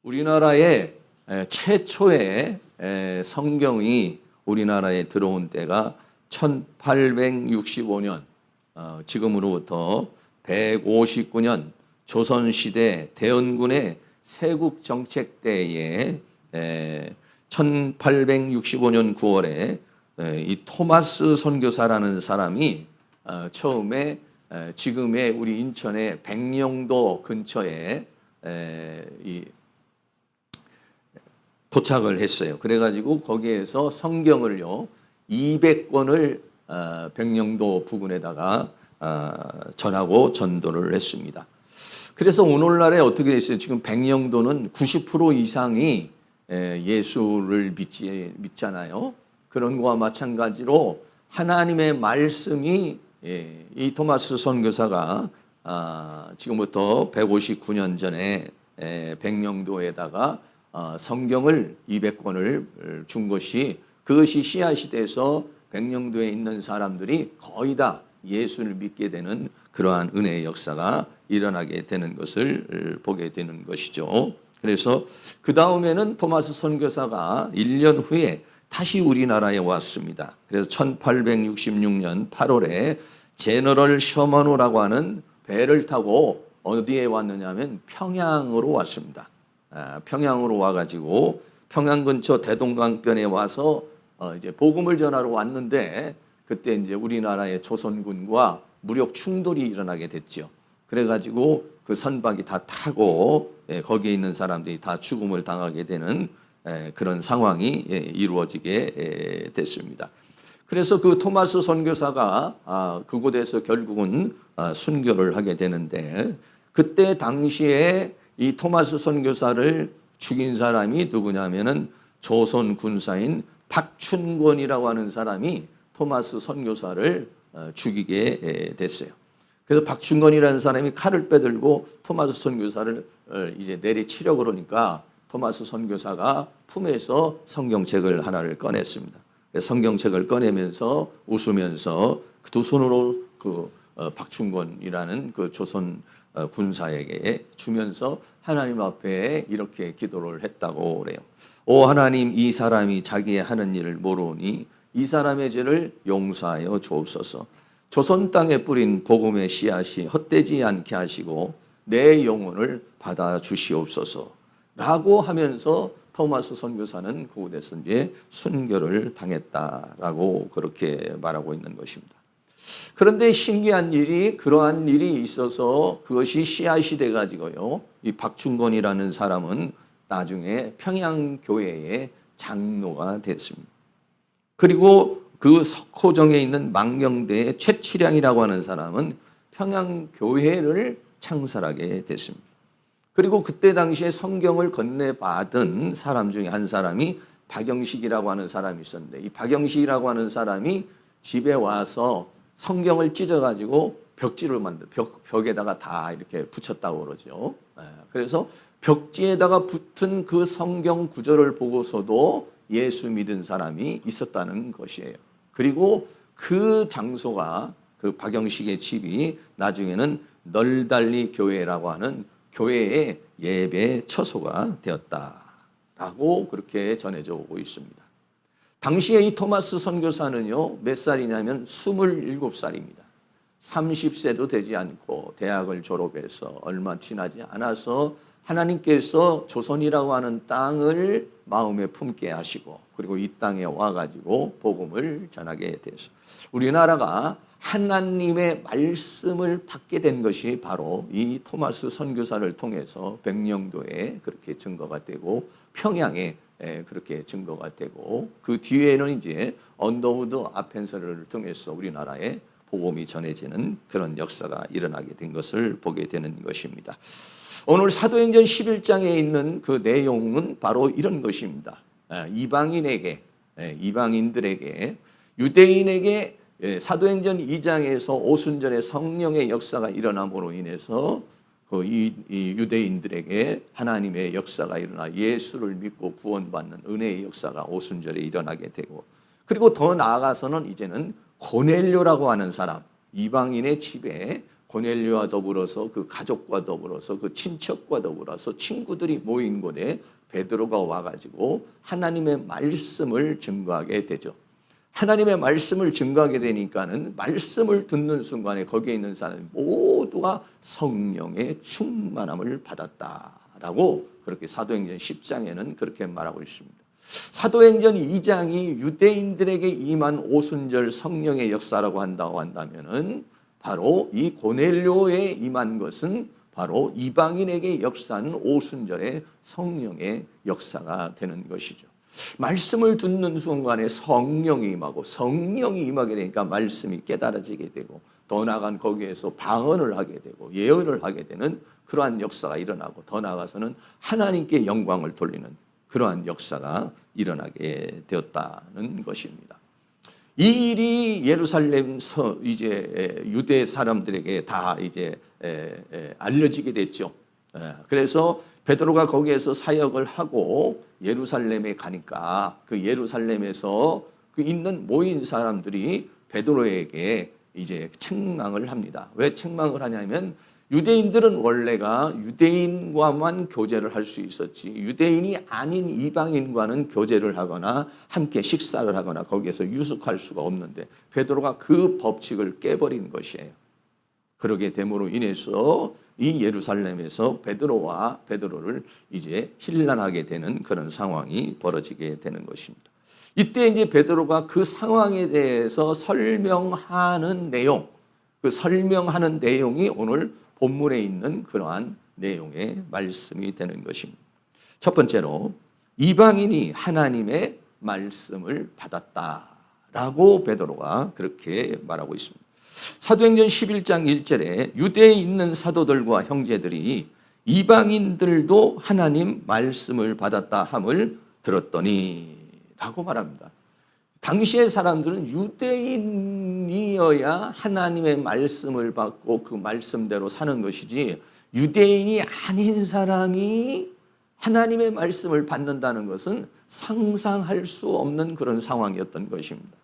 우리나라의 최초의 성경이 우리나라에 들어온 때가 1865년, 지금으로부터 159년 조선시대 대원군의 세국정책 때에 1865년 9월에 이 토마스 선교사라는 사람이 처음에 지금의 우리 인천의 백령도 근처에 도착을 했어요. 그래가지고 거기에서 성경을요 200권을 백령도 부근에다가 전하고 전도를 했습니다. 그래서 오늘날에 어떻게 됐어요? 지금 백령도는 90% 이상이 예수를 믿잖아요. 그런 거와 마찬가지로 하나님의 말씀이 이 토마스 선교사가 지금부터 159년 전에 백령도에다가 성경을 200권을 준 것이 그것이 씨앗이 돼서 백령도에 있는 사람들이 거의 다 예수를 믿게 되는 그러한 은혜의 역사가 일어나게 되는 것을 보게 되는 것이죠. 그래서 그 다음에는 토마스 선교사가 1년 후에 다시 우리나라에 왔습니다. 그래서 1866년 8월에 제너럴 셔먼호라고 하는 배를 타고 어디에 왔느냐면 평양으로 왔습니다. 평양으로 와가지고 평양 근처 대동강변에 와서 이제 복음을 전하러 왔는데 그때 이제 우리나라의 조선군과 무력 충돌이 일어나게 됐죠. 그래가지고 그 선박이 다 타고 거기에 있는 사람들이 다 죽음을 당하게 되는 그런 상황이 이루어지게 됐습니다. 그래서 그 토마스 선교사가 그곳에서 결국은 순교를 하게 되는데 그때 당시에 이 토마스 선교사를 죽인 사람이 누구냐면은 조선 군사인 박춘권이라고 하는 사람이 토마스 선교사를 죽이게 됐어요. 그래서 박춘권이라는 사람이 칼을 빼들고 토마스 선교사를 이제 내리치려 그러니까 토마스 선교사가 품에서 성경책을 하나를 꺼냈습니다. 성경책을 꺼내면서 웃으면서 두 손으로 그 박춘권이라는 그 조선 군사에게 주면서 하나님 앞에 이렇게 기도를 했다고 그래요. 오 하나님, 이 사람이 자기의 하는 일을 모르니 이 사람의 죄를 용서하여 주옵소서. 조선 땅에 뿌린 복음의 씨앗이 헛되지 않게 하시고 내 영혼을 받아 주시옵소서 라고 하면서 토마스 선교사는 그곳에서 이제 순교를 당했다라고 그렇게 말하고 있는 것입니다. 그런데 신기한 일이 그러한 일이 있어서 그것이 씨앗이 돼가지고요. 이 박춘권이라는 사람은 나중에 평양교회의 장로가 됐습니다. 그리고 그 석호정에 있는 망경대의 최치량이라고 하는 사람은 평양교회를 창설하게 됐습니다. 그리고 그때 당시에 성경을 건네받은 사람 중에 한 사람이 박영식이라고 하는 사람이 있었는데 이 박영식이라고 하는 사람이 집에 와서 성경을 찢어가지고 벽지를 벽에다가 다 이렇게 붙였다고 그러죠. 그래서 벽지에다가 붙은 그 성경 구절을 보고서도 예수 믿은 사람이 있었다는 것이에요. 그리고 그 장소가 그 박영식의 집이 나중에는 널달리 교회라고 하는 교회의 예배 처소가 되었다라고 그렇게 전해져 오고 있습니다. 당시에 이 토마스 선교사는요, 몇 살이냐면 27살입니다. 30세도 되지 않고 대학을 졸업해서 얼마 지나지 않아서 하나님께서 조선이라고 하는 땅을 마음에 품게 하시고 그리고 이 땅에 와가지고 복음을 전하게 돼서 우리나라가 하나님의 말씀을 받게 된 것이 바로 이 토마스 선교사를 통해서 백령도에 그렇게 증거가 되고 평양에 그렇게 증거가 되고 그 뒤에는 이제 언더우드 아펜서를 통해서 우리나라에 복음이 전해지는 그런 역사가 일어나게 된 것을 보게 되는 것입니다. 오늘 사도행전 11장에 있는 그 내용은 바로 이런 것입니다. 이방인들에게 유대인에게 사도행전 2장에서 오순절에 성령의 역사가 일어남으로 인해서 이 유대인들에게 하나님의 역사가 일어나 예수를 믿고 구원받는 은혜의 역사가 오순절에 일어나게 되고 그리고 더 나아가서는 이제는 고넬료라고 하는 사람 이방인의 집에 고넬료와 더불어서 그 가족과 더불어서 그 친척과 더불어서 친구들이 모인 곳에 베드로가 와가지고 하나님의 말씀을 증거하게 되죠. 하나님의 말씀을 증거하게 되니까는 말씀을 듣는 순간에 거기에 있는 사람 모두가 성령의 충만함을 받았다라고 그렇게 사도행전 10장에는 그렇게 말하고 있습니다. 사도행전 2장이 유대인들에게 임한 오순절 성령의 역사라고 한다고 한다면은 바로 이 고넬료에 임한 것은 바로 이방인에게 역사하는 오순절의 성령의 역사가 되는 것이죠. 말씀을 듣는 순간에 성령이 임하고 성령이 임하게 되니까 말씀이 깨달아지게 되고 더 나아간 거기에서 방언을 하게 되고 예언을 하게 되는 그러한 역사가 일어나고 더 나아가서는 하나님께 영광을 돌리는 그러한 역사가 일어나게 되었다는 것입니다. 이 일이 예루살렘서 이제 유대 사람들에게 다 이제 알려지게 됐죠. 그래서 베드로가 거기에서 사역을 하고 예루살렘에 가니까 그 예루살렘에서 그 있는 모인 사람들이 베드로에게 이제 책망을 합니다. 왜 책망을 하냐면 유대인들은 원래가 유대인과만 교제를 할 수 있었지 유대인이 아닌 이방인과는 교제를 하거나 함께 식사를 하거나 거기에서 유숙할 수가 없는데 베드로가 그 법칙을 깨버린 것이에요. 그러게 됨으로 인해서 이 예루살렘에서 베드로를 이제 힐난하게 되는 그런 상황이 벌어지게 되는 것입니다. 이때 이제 베드로가 그 상황에 대해서 설명하는 내용, 그 설명하는 내용이 오늘 본문에 있는 그러한 내용의 말씀이 되는 것입니다. 첫 번째로 이방인이 하나님의 말씀을 받았다라고 베드로가 그렇게 말하고 있습니다. 사도행전 11장 1절에 유대에 있는 사도들과 형제들이 이방인들도 하나님 말씀을 받았다 함을 들었더니 라고 말합니다. 당시의 사람들은 유대인이어야 하나님의 말씀을 받고 그 말씀대로 사는 것이지 유대인이 아닌 사람이 하나님의 말씀을 받는다는 것은 상상할 수 없는 그런 상황이었던 것입니다.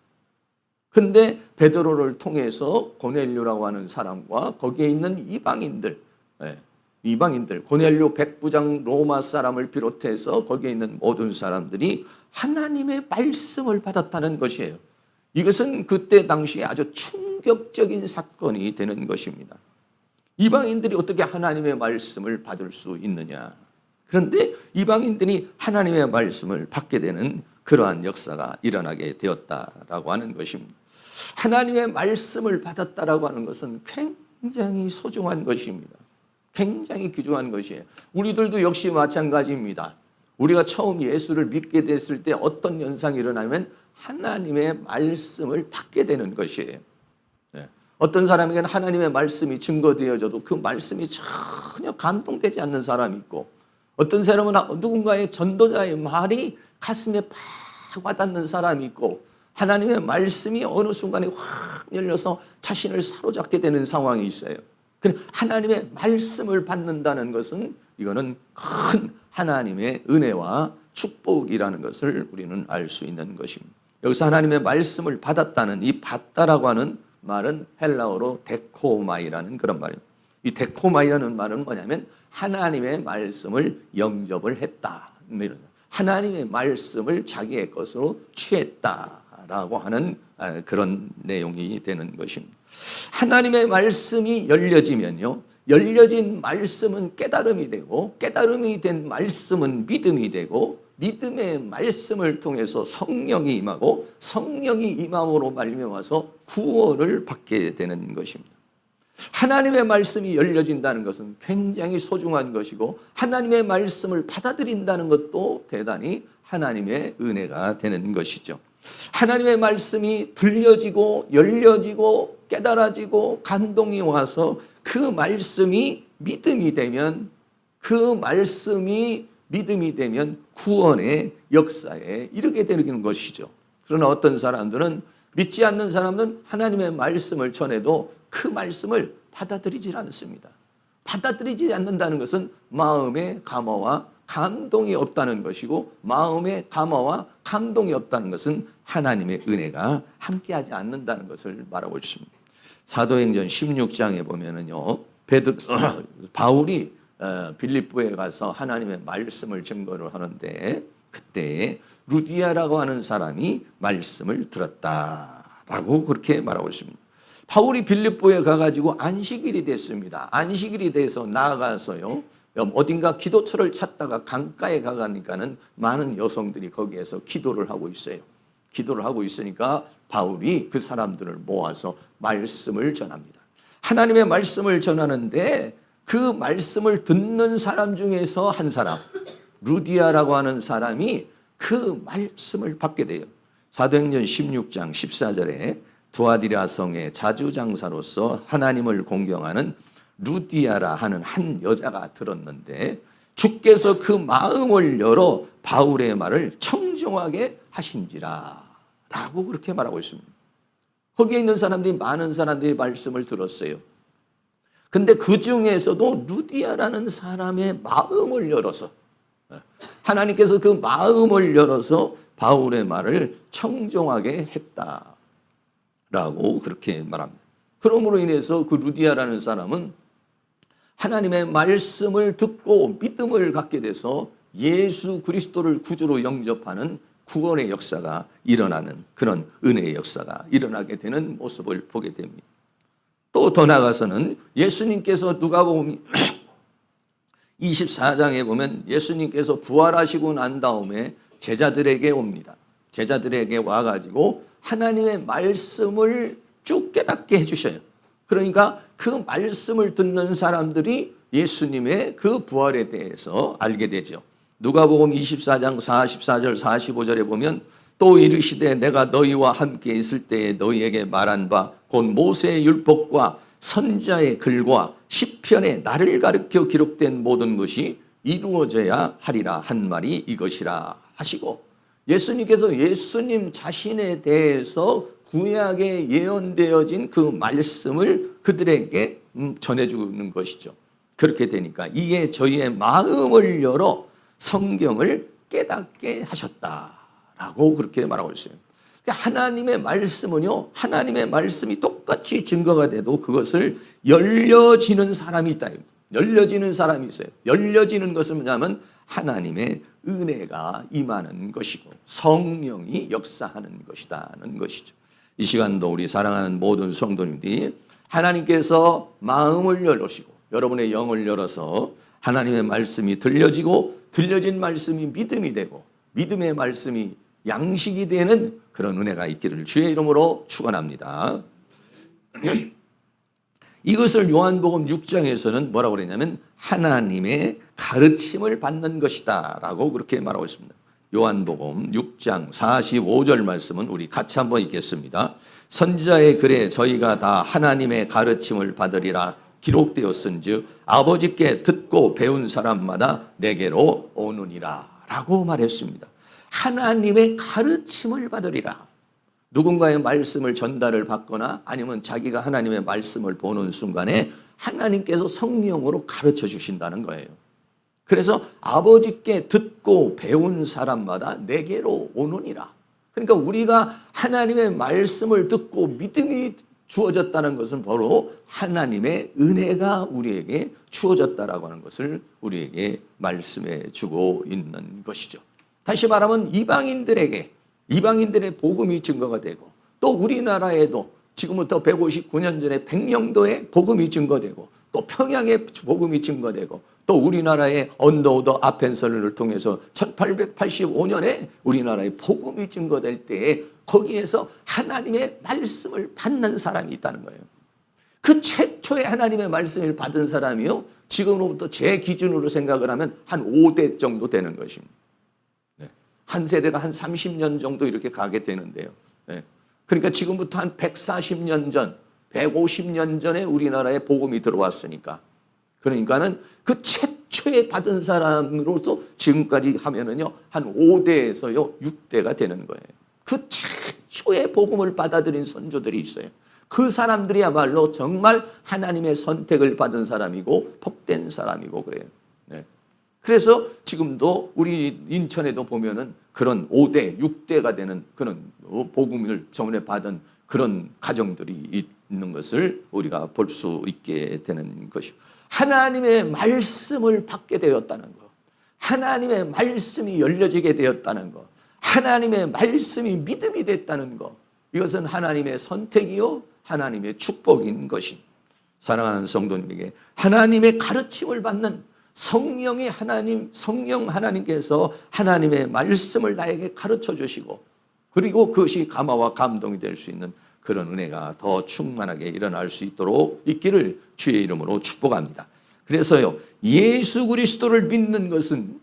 근데 베드로를 통해서 고넬료라고 하는 사람과 거기에 있는 이방인들 고넬료 백부장 로마 사람을 비롯해서 거기에 있는 모든 사람들이 하나님의 말씀을 받았다는 것이에요. 이것은 그때 당시에 아주 충격적인 사건이 되는 것입니다. 이방인들이 어떻게 하나님의 말씀을 받을 수 있느냐. 그런데 이방인들이 하나님의 말씀을 받게 되는 그러한 역사가 일어나게 되었다라고 하는 것입니다. 하나님의 말씀을 받았다라고 하는 것은 굉장히 소중한 것입니다. 굉장히 귀중한 것이에요. 우리들도 역시 마찬가지입니다. 우리가 처음 예수를 믿게 됐을 때 어떤 현상이 일어나면 하나님의 말씀을 받게 되는 것이에요. 어떤 사람에게는 하나님의 말씀이 증거되어져도 그 말씀이 전혀 감동되지 않는 사람이 있고 어떤 사람은 누군가의 전도자의 말이 가슴에 팍 와닿는 사람이 있고 하나님의 말씀이 어느 순간에 확 열려서 자신을 사로잡게 되는 상황이 있어요. 하나님의 말씀을 받는다는 것은 이거는 큰 하나님의 은혜와 축복이라는 것을 우리는 알 수 있는 것입니다. 여기서 하나님의 말씀을 받았다는 이 받다라고 하는 말은 헬라어로 데코마이라는 그런 말입니다. 이 데코마이라는 말은 뭐냐면 하나님의 말씀을 영접을 했다. 하나님의 말씀을 자기의 것으로 취했다라고 하는 그런 내용이 되는 것입니다. 하나님의 말씀이 열려지면요. 열려진 말씀은 깨달음이 되고 깨달음이 된 말씀은 믿음이 되고 믿음의 말씀을 통해서 성령이 임하고 성령이 임함으로 말미암아서 구원을 받게 되는 것입니다. 하나님의 말씀이 열려진다는 것은 굉장히 소중한 것이고 하나님의 말씀을 받아들인다는 것도 대단히 하나님의 은혜가 되는 것이죠. 하나님의 말씀이 들려지고 열려지고 깨달아지고 감동이 와서 그 말씀이 믿음이 되면 구원의 역사에 이르게 되는 것이죠. 그러나 어떤 사람들은 믿지 않는 사람은 하나님의 말씀을 전해도 그 말씀을 받아들이지 않습니다. 받아들이지 않는다는 것은 마음의 감화와 감동이 없다는 것이고 마음의 감화와 감동이 없다는 것은 하나님의 은혜가 함께하지 않는다는 것을 말하고 있습니다. 사도행전 16장에 보면은요, 바울이 빌립보에 가서 하나님의 말씀을 증거를 하는데 그때 루디아라고 하는 사람이 말씀을 들었다라고 그렇게 말하고 있습니다. 바울이 빌립보에 가가지고 안식일이 됐습니다. 안식일이 돼서 나아가서요, 어딘가 기도처를 찾다가 강가에 가가니까는 많은 여성들이 거기에서 기도를 하고 있어요. 기도를 하고 있으니까 바울이 그 사람들을 모아서 말씀을 전합니다. 하나님의 말씀을 전하는데 그 말씀을 듣는 사람 중에서 한 사람, 루디아라고 하는 사람이 그 말씀을 받게 돼요. 사도행전 16장 14절에 두아디라 성의 자주장사로서 하나님을 공경하는 루디아라 하는 한 여자가 들었는데 주께서 그 마음을 열어 바울의 말을 청정하게 하신지라 라고 그렇게 말하고 있습니다. 거기에 있는 사람들이, 많은 사람들이 말씀을 들었어요. 근데 그 중에서도 루디아라는 사람의 마음을 열어서, 하나님께서 그 마음을 열어서 바울의 말을 청정하게 했다라고 그렇게 말합니다. 그러므로 인해서 그 루디아라는 사람은 하나님의 말씀을 듣고 믿음을 갖게 돼서 예수 그리스도를 구주로 영접하는 구원의 역사가 일어나는, 그런 은혜의 역사가 일어나게 되는 모습을 보게 됩니다. 또 더 나아가서는 예수님께서 누가복음 24장에 보면 예수님께서 부활하시고 난 다음에 제자들에게 옵니다. 제자들에게 와가지고 하나님의 말씀을 쭉 깨닫게 해주셔요. 그러니까 그 말씀을 듣는 사람들이 예수님의 그 부활에 대해서 알게 되죠. 누가복음 24장 44절 45절에 보면 또 이르시되 내가 너희와 함께 있을 때에 너희에게 말한 바 곧 모세의 율법과 선지자의 글과 시편에 나를 가르쳐 기록된 모든 것이 이루어져야 하리라 한 말이 이것이라 하시고, 예수님께서 예수님 자신에 대해서 구약에 예언되어진 그 말씀을 그들에게 전해주는 것이죠. 그렇게 되니까 이에 저희의 마음을 열어 성경을 깨닫게 하셨다라고 그렇게 말하고 있어요. 하나님의 말씀은요, 하나님의 말씀이 똑같이 증거가 돼도 그것을 열려지는 사람이 있다. 열려지는 사람이 있어요. 열려지는 것은 뭐냐면 하나님의 은혜가 임하는 것이고 성령이 역사하는 것이다는 것이죠. 이 시간도 우리 사랑하는 모든 성도님들이 하나님께서 마음을 열으시고 여러분의 영을 열어서 하나님의 말씀이 들려지고 들려진 말씀이 믿음이 되고 믿음의 말씀이 양식이 되는 그런 은혜가 있기를 주의 이름으로 축원합니다. 이것을 요한복음 6장에서는 뭐라고 그랬냐면 하나님의 가르침을 받는 것이다 라고 그렇게 말하고 있습니다. 요한복음 6장 45절 말씀은 우리 같이 한번 읽겠습니다. 선지자의 글에 저희가 다 하나님의 가르침을 받으리라 기록되었은즉 아버지께 듣고 배운 사람마다 내게로 오느니라 라고 말했습니다. 하나님의 가르침을 받으리라. 누군가의 말씀을 전달을 받거나 아니면 자기가 하나님의 말씀을 보는 순간에 하나님께서 성령으로 가르쳐 주신다는 거예요. 그래서 아버지께 듣고 배운 사람마다 내게로 오느니라. 그러니까 우리가 하나님의 말씀을 듣고 믿음이 주어졌다는 것은 바로 하나님의 은혜가 우리에게 주어졌다라고 하는 것을 우리에게 말씀해 주고 있는 것이죠. 다시 말하면 이방인들의 복음이 증거가 되고 또 우리나라에도 지금부터 159년 전에 백령도에 복음이 증거되고 또 평양에 복음이 증거되고 또 우리나라의 언더우더 아펜설을 통해서 1885년에 우리나라의 복음이 증거될 때에 거기에서 하나님의 말씀을 받는 사람이 있다는 거예요. 그 최초의 하나님의 말씀을 받은 사람이요, 지금으로부터 제 기준으로 생각을 하면 한 5대 정도 되는 것입니다. 한 세대가 한 30년 정도 이렇게 가게 되는데요. 그러니까 지금부터 한 140년 전, 150년 전에 우리나라에 복음이 들어왔으니까, 그러니까는 그 최초에 받은 사람으로서 지금까지 하면은요, 한 5대에서요, 6대가 되는 거예요. 그 최초의 복음을 받아들인 선조들이 있어요. 그 사람들이야말로 정말 하나님의 선택을 받은 사람이고, 복된 사람이고, 그래요. 그래서 지금도 우리 인천에도 보면은 그런 5대, 6대가 되는 그런 복음을 전에 받은 그런 가정들이 있는 것을 우리가 볼 수 있게 되는 것이고, 하나님의 말씀을 받게 되었다는 것, 하나님의 말씀이 열려지게 되었다는 것, 하나님의 말씀이 믿음이 됐다는 것, 이것은 하나님의 선택이요 하나님의 축복인 것입니다. 사랑하는 성도님에게 하나님의 가르침을 받는 성령의 하나님, 성령 하나님께서 하나님의 말씀을 나에게 가르쳐 주시고, 그리고 그것이 감화와 감동이 될 수 있는 그런 은혜가 더 충만하게 일어날 수 있도록 있기를 주의 이름으로 축복합니다. 그래서요, 예수 그리스도를 믿는 것은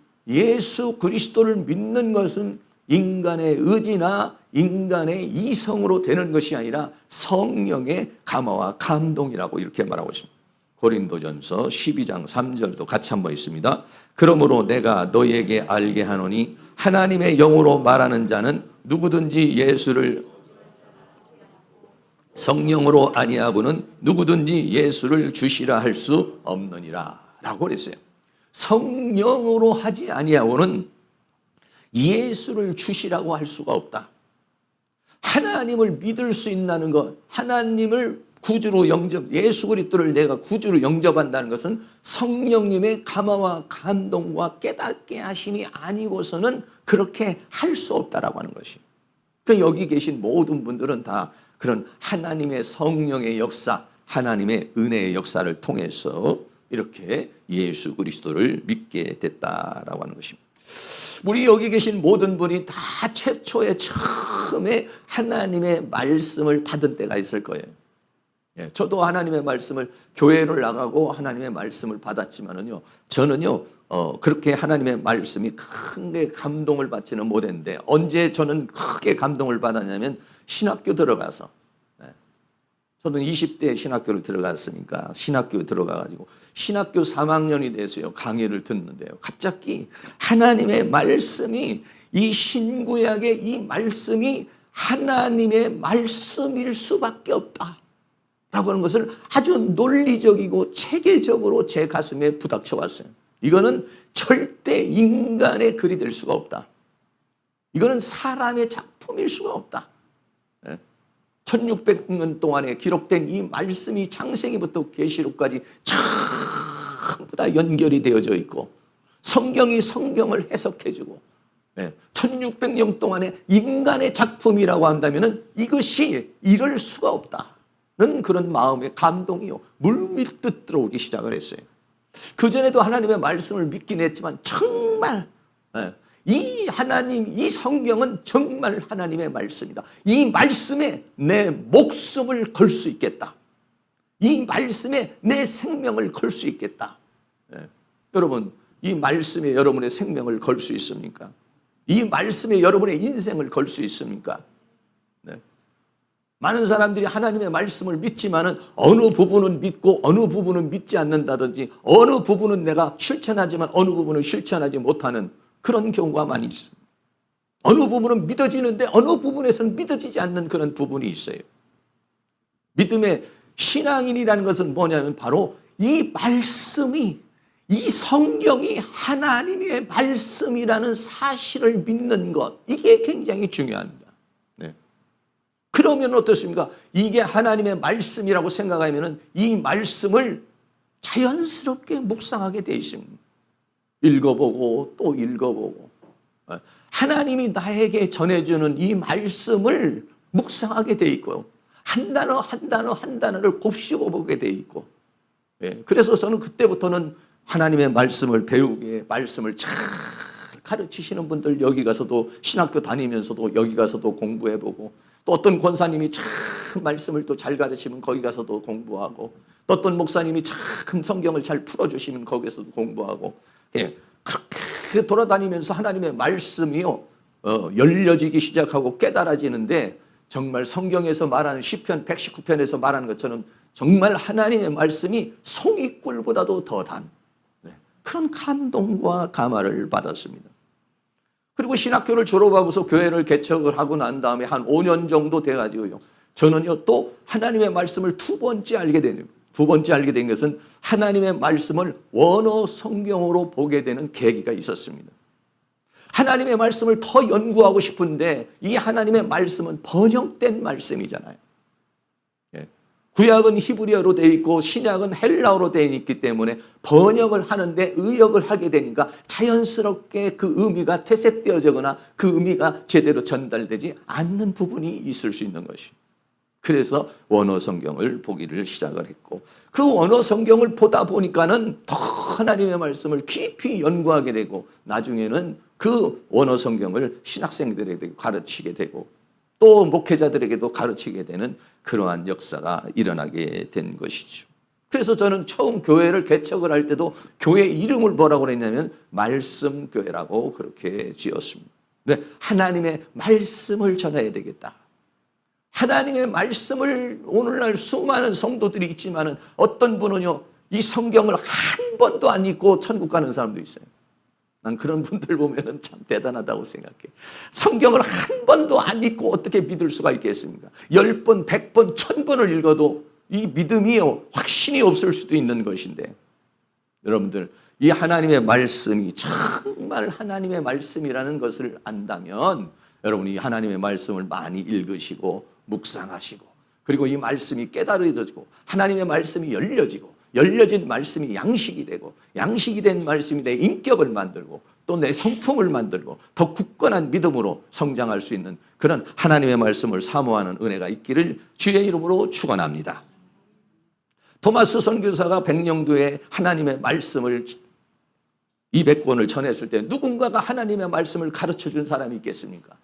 인간의 의지나 인간의 이성으로 되는 것이 아니라 성령의 감화와 감동이라고 이렇게 말하고 있습니다. 고린도전서 12장 3절도 같이 한번 있습니다. 그러므로 내가 너희에게 알게 하노니 하나님의 영으로 말하는 자는 누구든지 예수를, 성령으로 아니하고는 누구든지 예수를 주시라 할 수 없느니라 라고 그랬어요. 성령으로 하지 아니하고는 예수를 주시라고 할 수가 없다. 하나님을 믿을 수 있다는 것, 하나님을 구주로 예수 그리스도를 내가 구주로 영접한다는 것은 성령님의 감화와 감동과 깨닫게 하심이 아니고서는 그렇게 할 수 없다라고 하는 것이. 그러니까 여기 계신 모든 분들은 다 그런 하나님의 성령의 역사, 하나님의 은혜의 역사를 통해서 이렇게 예수 그리스도를 믿게 됐다라고 하는 것입니다. 우리 여기 계신 모든 분이 다 최초에 처음에 하나님의 말씀을 받은 때가 있을 거예요. 저도 하나님의 말씀을, 교회를 나가고 하나님의 말씀을 받았지만은요, 저는요, 그렇게 하나님의 말씀이 크게 감동을 받지는 못했는데, 언제 저는 크게 감동을 받았냐면, 신학교 들어가서, 저는 20대에 신학교를 들어갔으니까, 신학교에 들어가가지고, 신학교 3학년이 돼서요, 강의를 듣는데요, 갑자기 하나님의 말씀이, 이 신구약의 이 말씀이 하나님의 말씀일 수밖에 없다 라고 하는 것을 아주 논리적이고 체계적으로 제 가슴에 부닥쳐 왔어요. 이거는 절대 인간의 글이 될 수가 없다. 이거는 사람의 작품일 수가 없다. 1600년 동안에 기록된 이 말씀이 창세기부터 계시록까지 전부 다 연결이 되어져 있고, 성경이 성경을 해석해주고, 1600년 동안에 인간의 작품이라고 한다면 이것이 이럴 수가 없다는 그런 마음의 감동이요, 물밀듯 들어오기 시작을 했어요. 그전에도 하나님의 말씀을 믿긴 했지만 정말 이 하나님, 이 성경은 정말 하나님의 말씀이다. 이 말씀에 내 목숨을 걸 수 있겠다. 이 말씀에 내 생명을 걸 수 있겠다. 여러분, 이 말씀에 여러분의 생명을 걸 수 있습니까? 이 말씀에 여러분의 인생을 걸 수 있습니까? 많은 사람들이 하나님의 말씀을 믿지만은 어느 부분은 믿고 어느 부분은 믿지 않는다든지, 어느 부분은 내가 실천하지만 어느 부분은 실천하지 못하는 그런 경우가 많이 있습니다. 어느 부분은 믿어지는데 어느 부분에서는 믿어지지 않는 그런 부분이 있어요. 믿음의 신앙인이라는 것은 뭐냐면 바로 이 말씀이, 이 성경이 하나님의 말씀이라는 사실을 믿는 것, 이게 굉장히 중요합니다. 그러면 어떻습니까? 이게 하나님의 말씀이라고 생각하면 이 말씀을 자연스럽게 묵상하게 되어 있습니다. 읽어보고 또 읽어보고, 하나님이 나에게 전해주는 이 말씀을 묵상하게 되어 있고요, 한 단어 한 단어 한 단어를 곱씹어 보게 되어 있고, 그래서 저는 그때부터는 하나님의 말씀을 배우기에, 말씀을 잘 가르치시는 분들 여기 가서도, 신학교 다니면서도 여기 가서도 공부해보고, 또 어떤 권사님이 참 말씀을 또 잘 가르치면 거기 가서도 공부하고, 또 어떤 목사님이 참 성경을 잘 풀어주시면 거기서도 공부하고, 그렇게 돌아다니면서 하나님의 말씀이요, 열려지기 시작하고 깨달아지는데, 정말 성경에서 말하는 시편 119편에서 말하는 것처럼 정말 하나님의 말씀이 송이꿀보다도 더단 그런 감동과 감화를 받았습니다. 그리고 신학교를 졸업하고서 교회를 개척을 하고 난 다음에 한 5년 정도 돼가지고요, 저는요 또 하나님의 말씀을 두 번째 알게 된 것은 하나님의 말씀을 원어 성경으로 보게 되는 계기가 있었습니다. 하나님의 말씀을 더 연구하고 싶은데 이 하나님의 말씀은 번역된 말씀이잖아요. 구약은 히브리어로 되어 있고 신약은 헬라어로 되어 있기 때문에 번역을 하는데 의역을 하게 되니까 자연스럽게 그 의미가 퇴색되어지거나 그 의미가 제대로 전달되지 않는 부분이 있을 수 있는 것이. 그래서 원어 성경을 보기를 시작을 했고, 그 원어 성경을 보다 보니까는 더 하나님의 말씀을 깊이 연구하게 되고, 나중에는 그 원어 성경을 신학생들에게 가르치게 되고 또 목회자들에게도 가르치게 되는 그러한 역사가 일어나게 된 것이죠. 그래서 저는 처음 교회를 개척을 할 때도 교회 이름을 뭐라고 그랬냐면 말씀교회라고 그렇게 지었습니다. 네, 하나님의 말씀을 전해야 되겠다. 하나님의 말씀을, 오늘날 수많은 성도들이 있지만은 어떤 분은요, 이 성경을 한 번도 안 읽고 천국 가는 사람도 있어요. 난 그런 분들 보면은 참 대단하다고 생각해. 성경을 한 번도 안 읽고 어떻게 믿을 수가 있겠습니까? 10번, 100번, 1000번을 읽어도 이 믿음이 확신이 없을 수도 있는 것인데, 여러분들, 이 하나님의 말씀이 정말 하나님의 말씀이라는 것을 안다면 여러분이 하나님의 말씀을 많이 읽으시고 묵상하시고, 그리고 이 말씀이 깨달아지고 하나님의 말씀이 열려진 말씀이 양식이 되고, 양식이 된 말씀이 내 인격을 만들고 또 내 성품을 만들고 더 굳건한 믿음으로 성장할 수 있는 그런 하나님의 말씀을 사모하는 은혜가 있기를 주의 이름으로 축원합니다. 토마스 선교사가 백령도에 하나님의 말씀을 200권을 전했을 때 누군가가 하나님의 말씀을 가르쳐 준 사람이 있겠습니까?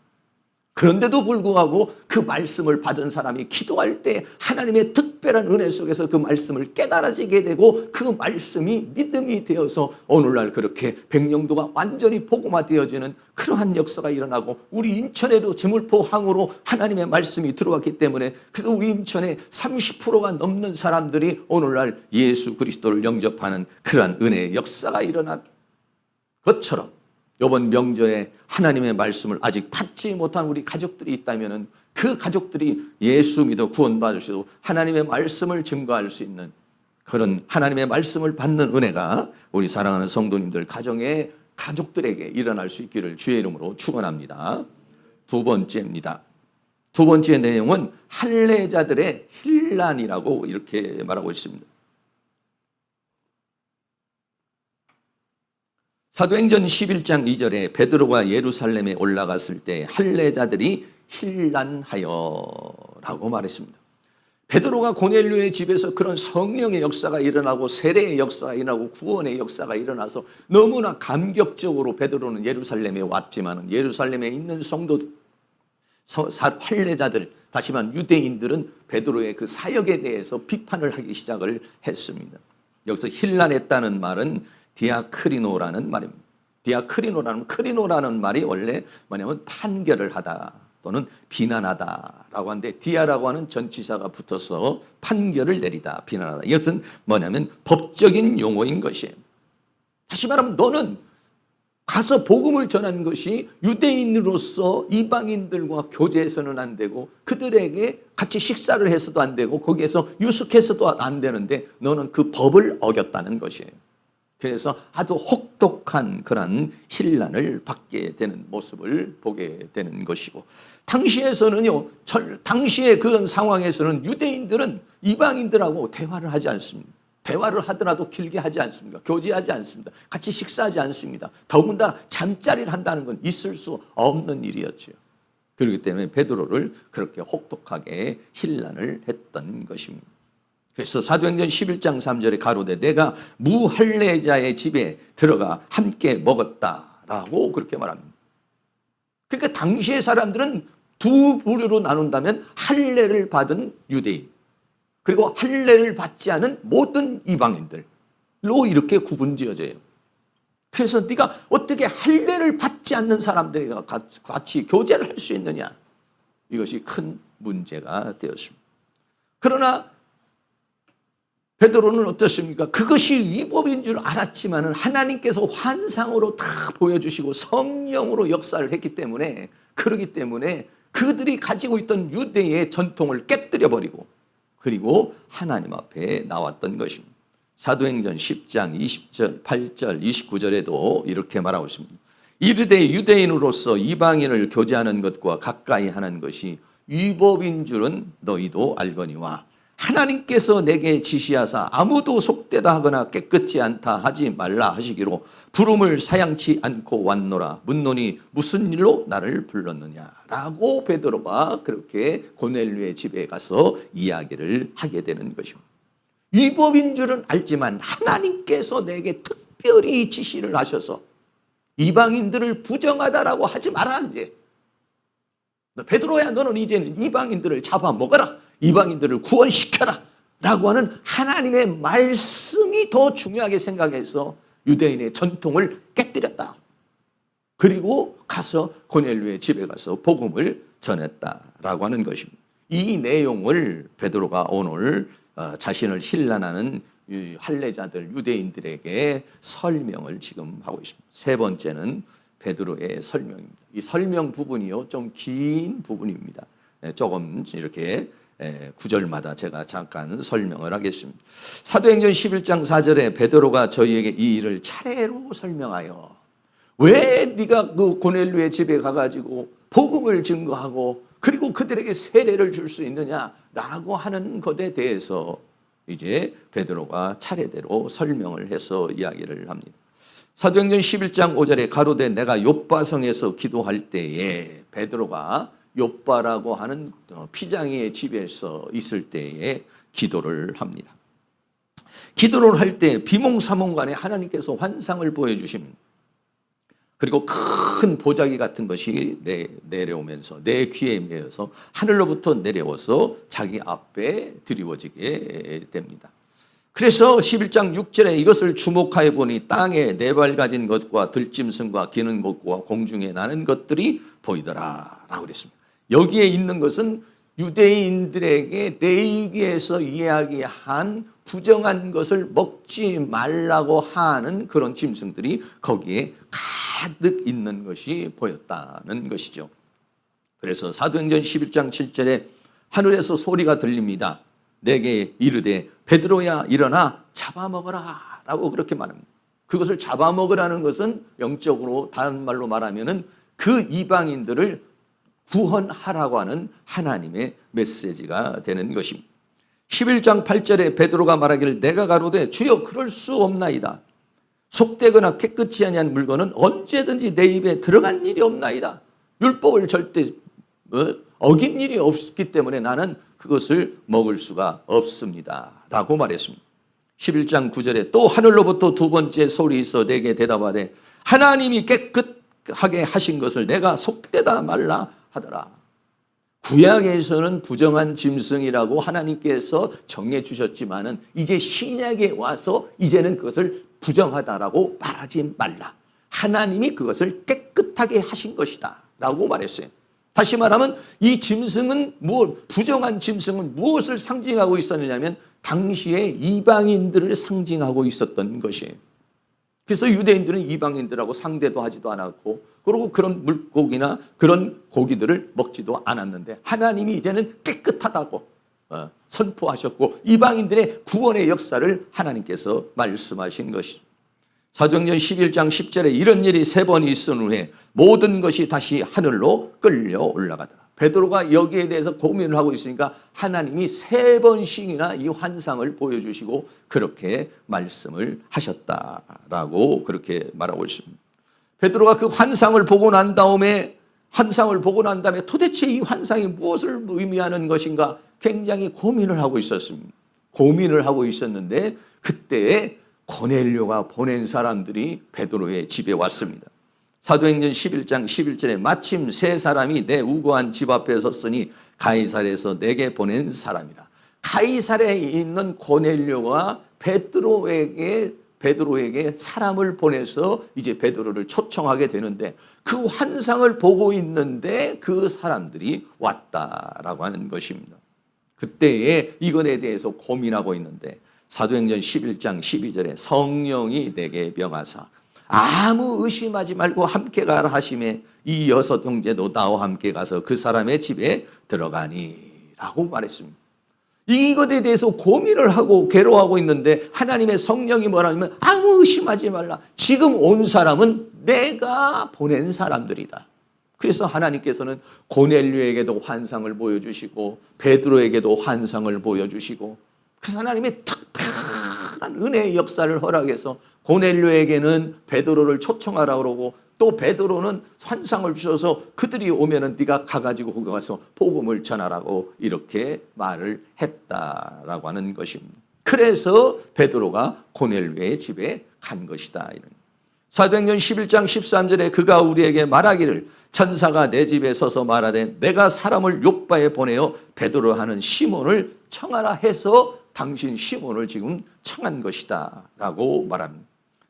그런데도 불구하고 그 말씀을 받은 사람이 기도할 때 하나님의 특별한 은혜 속에서 그 말씀을 깨달아지게 되고, 그 말씀이 믿음이 되어서 오늘날 그렇게 백령도가 완전히 복음화되어지는 그러한 역사가 일어나고, 우리 인천에도 제물포 항으로 하나님의 말씀이 들어왔기 때문에 그래서 우리 인천에 30%가 넘는 사람들이 오늘날 예수 그리스도를 영접하는 그러한 은혜의 역사가 일어난 것처럼, 이번 명절에 하나님의 말씀을 아직 받지 못한 우리 가족들이 있다면 그 가족들이 예수 믿어 구원받을 수 있고 하나님의 말씀을 증거할 수 있는 그런 하나님의 말씀을 받는 은혜가 우리 사랑하는 성도님들 가정의 가족들에게 일어날 수 있기를 주의 이름으로 축원합니다. 두 번째입니다. 두 번째 내용은 할례자들의 힐난이라고 이렇게 말하고 있습니다. 사도행전 11장 2절에 베드로가 예루살렘에 올라갔을 때 할례자들이 힐난하여라고 말했습니다. 베드로가 고넬료의 집에서 그런 성령의 역사가 일어나고 세례의 역사가 일어나고 구원의 역사가 일어나서 너무나 감격적으로 베드로는 예루살렘에 왔지만, 예루살렘에 있는 성도 할례자들, 다시 말하면 유대인들은 베드로의 그 사역에 대해서 비판을 하기 시작을 했습니다. 여기서 힐난했다는 말은 디아크리노라는 말입니다. 크리노라는 말이 원래 뭐냐면 판결을 하다 또는 비난하다라고 하는데, 디아라고 하는 전치사가 붙어서 판결을 내리다, 비난하다. 이것은 뭐냐면 법적인 용어인 것이에요. 다시 말하면 너는 가서 복음을 전하는 것이 유대인으로서 이방인들과 교제해서는 안 되고, 그들에게 같이 식사를 해서도 안 되고, 거기에서 유숙해서도 안 되는데 너는 그 법을 어겼다는 것이에요. 그래서 아주 혹독한 그런 힐난을 받게 되는 모습을 보게 되는 것이고, 당시에서는요, 당시의 그런 상황에서는 유대인들은 이방인들하고 대화를 하지 않습니다. 대화를 하더라도 길게 하지 않습니다. 교제하지 않습니다. 같이 식사하지 않습니다. 더군다나 잠자리를 한다는 건 있을 수 없는 일이었죠. 그렇기 때문에 베드로를 그렇게 혹독하게 힐난을 했던 것입니다. 그래서 사도행전 11장 3절에 가로되 내가 무할례자의 집에 들어가 함께 먹었다라고 그렇게 말합니다. 그러니까 당시의 사람들은 두 부류로 나눈다면 할례를 받은 유대인, 그리고 할례를 받지 않은 모든 이방인들로 이렇게 구분지어져요. 그래서 네가 어떻게 할례를 받지 않는 사람들과 같이 교제를 할 수 있느냐, 이것이 큰 문제가 되었습니다. 그러나 베드로는 어떻습니까? 그것이 위법인 줄 알았지만 하나님께서 환상으로 다 보여주시고 성령으로 역사를 했기 때문에, 그러기 때문에 그들이 가지고 있던 유대의 전통을 깨뜨려버리고 그리고 하나님 앞에 나왔던 것입니다. 사도행전 10장 20절, 8절, 29절에도 이렇게 말하고 있습니다. 이르되 유대인으로서 이방인을 교제하는 것과 가까이 하는 것이 위법인 줄은 너희도 알거니와 하나님께서 내게 지시하사 아무도 속되다 하거나 깨끗지 않다 하지 말라 하시기로 부름을 사양치 않고 왔노라. 묻노니 무슨 일로 나를 불렀느냐 라고 베드로가 그렇게 고넬료의 집에 가서 이야기를 하게 되는 것입니다. 위법인 줄은 알지만 하나님께서 내게 특별히 지시를 하셔서 이방인들을 부정하다라고 하지 마라. 이제 베드로야, 너는 이제는 이방인들을 잡아먹어라, 이방인들을 구원시켜라 라고 하는 하나님의 말씀이 더 중요하게 생각해서 유대인의 전통을 깨뜨렸다. 그리고 가서 고넬료의 집에 가서 복음을 전했다라고 하는 것입니다. 이 내용을 베드로가 오늘 자신을 힐난하는 할례자들 유대인들에게 설명을 지금 하고 있습니다. 세 번째는 베드로의 설명입니다. 이 설명 부분이요, 좀 긴 부분입니다. 조금 이렇게 구절마다 제가 잠깐 설명을 하겠습니다. 사도행전 11장 4절에 베드로가 저희에게 이 일을 차례로 설명하여 왜 네가 그 고넬료의 집에 가가지고 복음을 증거하고 그리고 그들에게 세례를 줄 수 있느냐라고 하는 것에 대해서 이제 베드로가 차례대로 설명을 해서 이야기를 합니다. 사도행전 11장 5절에 가로되 내가 욥바성에서 기도할 때에, 베드로가 욥바라고 하는 피장이의 집에서 있을 때에 기도를 합니다. 기도를 할 때 비몽사몽간에 하나님께서 환상을 보여주십니다. 그리고 큰 보자기 같은 것이 내려오면서 내 귀에 매여서 하늘로부터 내려와서 자기 앞에 드리워지게 됩니다. 그래서 11장 6절에 이것을 주목하여 보니 땅에 네 발 가진 것과 들짐승과 기는 것과 공중에 나는 것들이 보이더라 라고 그랬습니다. 여기에 있는 것은 유대인들에게 레위기에서 이야기한 부정한 것을 먹지 말라고 하는 그런 짐승들이 거기에 가득 있는 것이 보였다는 것이죠. 그래서 사도행전 11장 7절에 하늘에서 소리가 들립니다. 내게 이르되 베드로야 일어나 잡아먹어라 라고 그렇게 말합니다. 그것을 잡아먹으라는 것은 영적으로 다른 말로 말하면은 그 이방인들을 구원하라고 하는 하나님의 메시지가 되는 것입니다. 11장 8절에 베드로가 말하기를 내가 가로되 주여 그럴 수 없나이다. 속되거나 깨끗지 아니한 물건은 언제든지 내 입에 들어간 일이 없나이다. 율법을 절대 어긴 일이 없기 때문에 나는 그것을 먹을 수가 없습니다 라고 말했습니다. 11장 9절에 또 하늘로부터 두 번째 소리 있어 내게 대답하되 하나님이 깨끗하게 하신 것을 내가 속되다 말라 하더라. 구약에서는 부정한 짐승이라고 하나님께서 정해 주셨지만은 이제 신약에 와서 이제는 그것을 부정하다라고 말하지 말라. 하나님이 그것을 깨끗하게 하신 것이다 라고 말했어요. 다시 말하면 이 짐승은 부정한 짐승은 무엇을 상징하고 있었느냐면 당시에 이방인들을 상징하고 있었던 것이에요. 그래서 유대인들은 이방인들하고 상대도 하지도 않았고 그리고 그런 물고기나 그런 고기들을 먹지도 않았는데 하나님이 이제는 깨끗하다고 선포하셨고 이방인들의 구원의 역사를 하나님께서 말씀하신 것이죠. 사도행전 11장 10절에 이런 일이 세 번 있은 후에 모든 것이 다시 하늘로 끌려 올라가더라. 베드로가 여기에 대해서 고민을 하고 있으니까 하나님이 세 번씩이나 이 환상을 보여주시고 그렇게 말씀을 하셨다라고 그렇게 말하고 있습니다. 베드로가 그 환상을 보고 난 다음에 도대체 이 환상이 무엇을 의미하는 것인가 굉장히 고민을 하고 있었습니다. 고민을 하고 있었는데 그때 고넬료가 보낸 사람들이 베드로의 집에 왔습니다. 사도행전 11장 11절에 마침 세 사람이 내 우거한 집 앞에 섰으니 가이사랴에서 내게 보낸 사람이라. 가이사랴에 있는 고넬료가 베드로에게 사람을 보내서 이제 베드로를 초청하게 되는데 그 환상을 보고 있는데 그 사람들이 왔다라고 하는 것입니다. 그때에 이것에 대해서 고민하고 있는데 사도행전 11장 12절에 성령이 내게 명하사 아무 의심하지 말고 함께 가라 하심에 이 여섯 형제도 나와 함께 가서 그 사람의 집에 들어가니 라고 말했습니다. 이것에 대해서 고민을 하고 괴로워하고 있는데 하나님의 성령이 뭐라면 아무 의심하지 말라. 지금 온 사람은 내가 보낸 사람들이다. 그래서 하나님께서는 고넬료에게도 환상을 보여주시고 베드로에게도 환상을 보여주시고, 그래서 하나님의 특별한 은혜의 역사를 허락해서 고넬료에게는 베드로를 초청하라고 그러고, 또 베드로는 환상을 주셔서 그들이 오면은 네가 가가지고 거기 가서 복음을 전하라고 이렇게 말을 했다라고 하는 것입니다. 그래서 베드로가 고넬료의 집에 간 것이다. 사도행전 11장 13절에 그가 우리에게 말하기를 천사가 내 집에 서서 말하되 내가 사람을 욥바에 보내어 베드로 하는 시몬을 청하라 해서 당신 시몬을 지금 청한 것이다 라고 말합니다.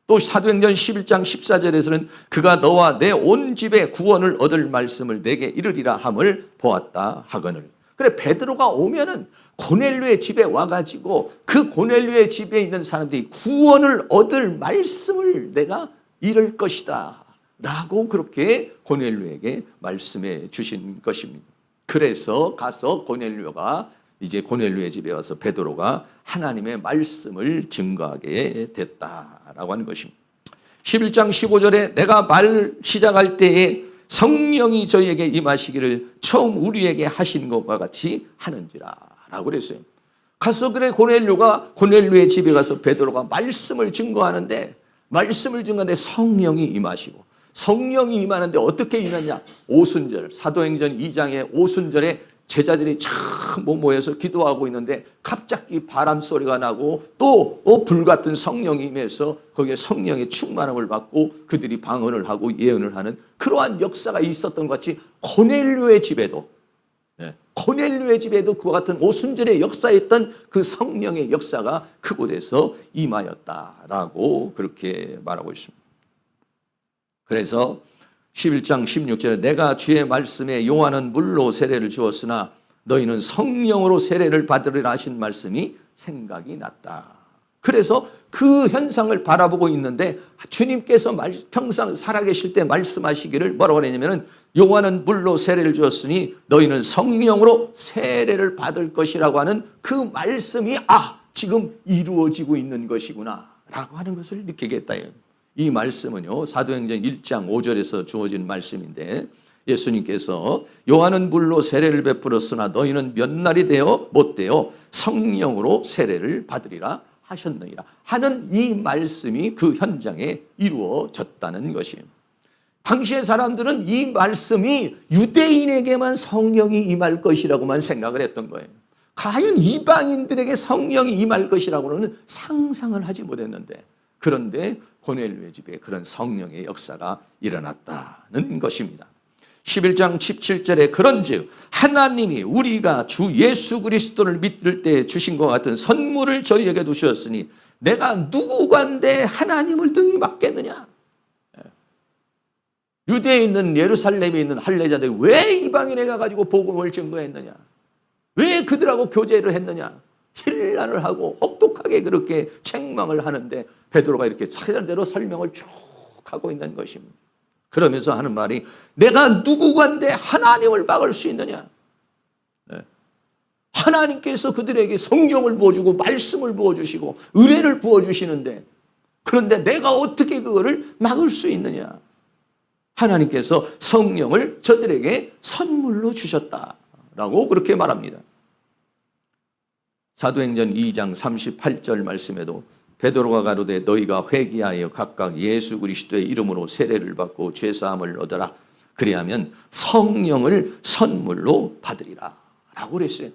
또 사도행전 11장 14절에서는 그가 너와 내 온 집에 구원을 얻을 말씀을 내게 이르리라 함을 보았다 하거늘. 그래, 베드로가 오면은 고넬료의 집에 와가지고 그 고넬료의 집에 있는 사람들이 구원을 얻을 말씀을 내가 이룰 것이다 라고 그렇게 고넬료에게 말씀해 주신 것입니다. 그래서 가서 고넬료가 이제 고넬료의 집에 와서 베드로가 하나님의 말씀을 증거하게 됐다라고 하는 것입니다. 11장 15절에 내가 말 시작할 때에 성령이 저희에게 임하시기를 처음 우리에게 하신 것과 같이 하는지라 라고 그랬어요. 가서 그래 고넬료가 고넬료의 집에 가서 베드로가 말씀을 증거하는데 성령이 임하시고, 성령이 임하는데 어떻게 임하냐? 오순절, 사도행전 2장의 오순절에 제자들이 참 모여서 기도하고 있는데 갑자기 바람 소리가 나고 또 불같은 성령이 임해서 거기에 성령의 충만함을 받고 그들이 방언을 하고 예언을 하는 그러한 역사가 있었던 것 같이 고넬료의 집에도 그와 같은 오순절의 역사였던 그 성령의 역사가 그곳에서 임하였다라고 그렇게 말하고 있습니다. 그래서 11장 16절에 내가 주의 말씀에 요한은 물로 세례를 주었으나 너희는 성령으로 세례를 받으리라 하신 말씀이 생각이 났다. 그래서 그 현상을 바라보고 있는데 주님께서 평생 살아계실 때 말씀하시기를 뭐라고 했냐면은 요한은 물로 세례를 주었으니 너희는 성령으로 세례를 받을 것이라고 하는 그 말씀이 지금 이루어지고 있는 것이구나 라고 하는 것을 느끼게 했다. 이 말씀은요 사도행전 1장 5절에서 주어진 말씀인데 예수님께서 요한은 물로 세례를 베풀었으나 너희는 몇 날이 되어 못 되어 성령으로 세례를 받으리라 하셨느니라 하는 이 말씀이 그 현장에 이루어졌다는 것입니다. 당시의 사람들은 이 말씀이 유대인에게만 성령이 임할 것이라고만 생각을 했던 거예요. 과연 이방인들에게 성령이 임할 것이라고는 상상을 하지 못했는데, 그런데 고넬료의 집에 그런 성령의 역사가 일어났다는 것입니다. 11장 17절에 그런즉 하나님이 우리가 주 예수 그리스도를 믿을 때 주신 것 같은 선물을 저희에게 두셨으니 내가 누구간데 하나님을 등이 맞겠느냐. 유대에 있는 예루살렘에 있는 할례자들이 왜 이방인에 가가지고 복음을 증거했느냐, 왜 그들하고 교제를 했느냐, 힐난을 하고 혹독하게 그렇게 책망을 하는데 베드로가 이렇게 차례대로 설명을 쭉 하고 있는 것입니다. 그러면서 하는 말이 내가 누구간데 하나님을 막을 수 있느냐. 하나님께서 그들에게 성령을 부어주고 말씀을 부어주시고 은혜를 부어주시는데 그런데 내가 어떻게 그거를 막을 수 있느냐. 하나님께서 성령을 저들에게 선물로 주셨다라고 그렇게 말합니다. 사도행전 2장 38절 말씀에도 베드로가 가로되 너희가 회개하여 각각 예수 그리스도의 이름으로 세례를 받고 죄사함을 얻어라. 그리하면 성령을 선물로 받으리라 라고 그랬어요.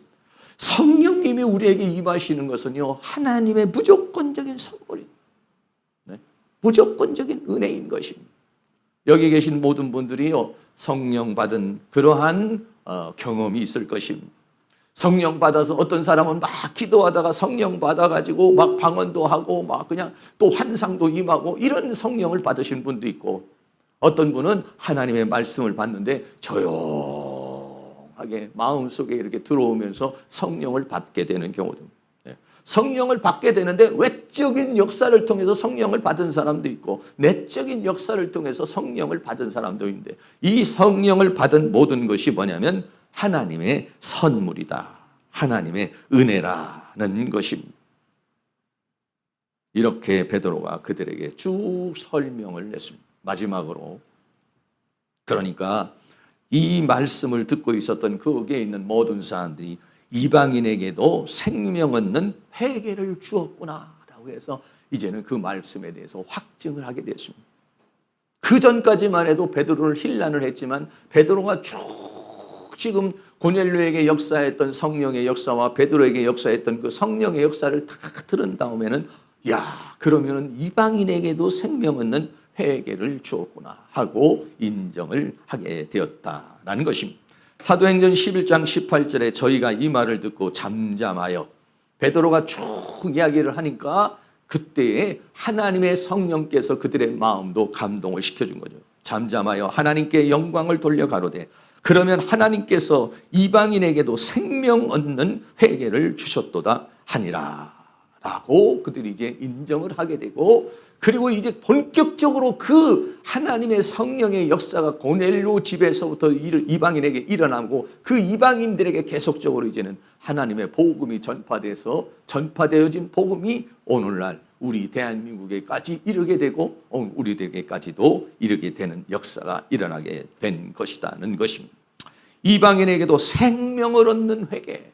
성령님이 우리에게 임하시는 것은요 하나님의 무조건적인 선물입니다. 무조건적인 은혜인 것입니다. 여기 계신 모든 분들이요 성령 받은 그러한 경험이 있을 것입니다. 성령 받아서 어떤 사람은 막 기도하다가 성령 받아가지고 막 방언도 하고 막 그냥 또 환상도 임하고 이런 성령을 받으신 분도 있고, 어떤 분은 하나님의 말씀을 받는데 조용하게 마음속에 이렇게 들어오면서 성령을 받게 되는 경우도 있습니다. 성령을 받게 되는데 외적인 역사를 통해서 성령을 받은 사람도 있고 내적인 역사를 통해서 성령을 받은 사람도 있는데 이 성령을 받은 모든 것이 뭐냐면 하나님의 선물이다. 하나님의 은혜라는 것입니다. 이렇게 베드로가 그들에게 쭉 설명을 했습니다. 마지막으로 그러니까 이 말씀을 듣고 있었던 거기에 있는 모든 사람들이 이방인에게도 생명 얻는 회개를 주었구나라고 해서 이제는 그 말씀에 대해서 확증을 하게 됐습니다. 그 전까지만 해도 베드로를 힐난을 했지만 베드로가 쭉 지금 고넬료에게 역사했던 성령의 역사와 베드로에게 역사했던 그 성령의 역사를 다 들은 다음에는 야, 그러면은 이방인에게도 생명 얻는 회개를 주었구나 하고 인정을 하게 되었다라는 것입니다. 사도행전 11장 18절에 저희가 이 말을 듣고 잠잠하여, 베드로가 쭉 이야기를 하니까 그때에 하나님의 성령께서 그들의 마음도 감동을 시켜준 거죠. 잠잠하여 하나님께 영광을 돌려 가로되 그러면 하나님께서 이방인에게도 생명 얻는 회개를 주셨도다 하니라 라고 그들이 이제 인정을 하게 되고, 그리고 이제 본격적으로 그 하나님의 성령의 역사가 고넬료 집에서부터 이방인에게 일어나고 그 이방인들에게 계속적으로 이제는 하나님의 복음이 전파되어진 복음이 오늘날 우리 대한민국에까지 이르게 되고 우리들에게까지도 이르게 되는 역사가 일어나게 된 것이라는 것입니다. 이방인에게도 생명을 얻는 회개.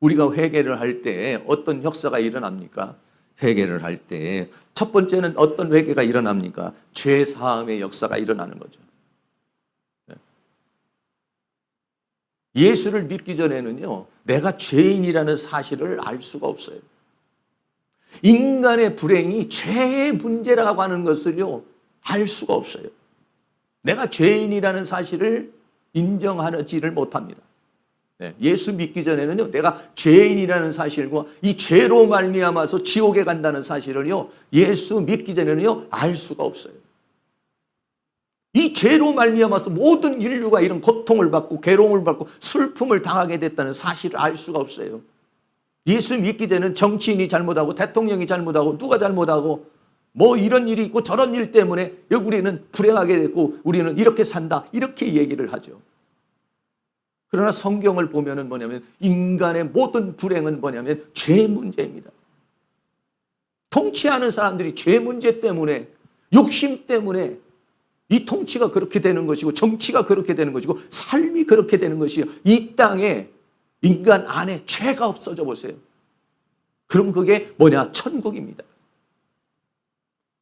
우리가 회개를 할 때 어떤 역사가 일어납니까? 회개를 할 때 첫 번째는 어떤 회개가 일어납니까? 죄 사함의 역사가 일어나는 거죠. 예수를 믿기 전에는요, 내가 죄인이라는 사실을 알 수가 없어요. 인간의 불행이 죄의 문제라고 하는 것을요, 알 수가 없어요. 내가 죄인이라는 사실을 인정하지를 못합니다. 예수 믿기 전에는요, 내가 죄인이라는 사실과 이 죄로 말미암아서 지옥에 간다는 사실을요, 예수 믿기 전에는요, 알 수가 없어요. 이 죄로 말미암아서 모든 인류가 이런 고통을 받고 괴로움을 받고 슬픔을 당하게 됐다는 사실을 알 수가 없어요. 예수 믿기 전에는 정치인이 잘못하고 대통령이 잘못하고 누가 잘못하고 뭐 이런 일이 있고 저런 일 때문에 우리는 불행하게 됐고 우리는 이렇게 산다, 이렇게 얘기를 하죠. 그러나 성경을 보면은 뭐냐면 인간의 모든 불행은 뭐냐면 죄 문제입니다. 통치하는 사람들이 죄 문제 때문에, 욕심 때문에 이 통치가 그렇게 되는 것이고 정치가 그렇게 되는 것이고 삶이 그렇게 되는 것이요. 이 땅에 인간 안에 죄가 없어져 보세요. 그럼 그게 뭐냐? 천국입니다.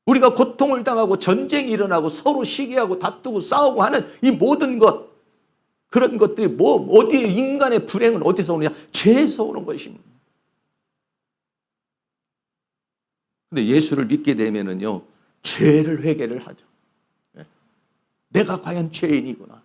우리가 고통을 당하고 전쟁이 일어나고 서로 시기하고 다투고 싸우고 하는 이 모든 것, 그런 것들이 어디에 인간의 불행은 어디서 오느냐? 죄에서 오는 것입니다. 근데 예수를 믿게 되면은요, 죄를 회개를 하죠. 내가 과연 죄인이구나.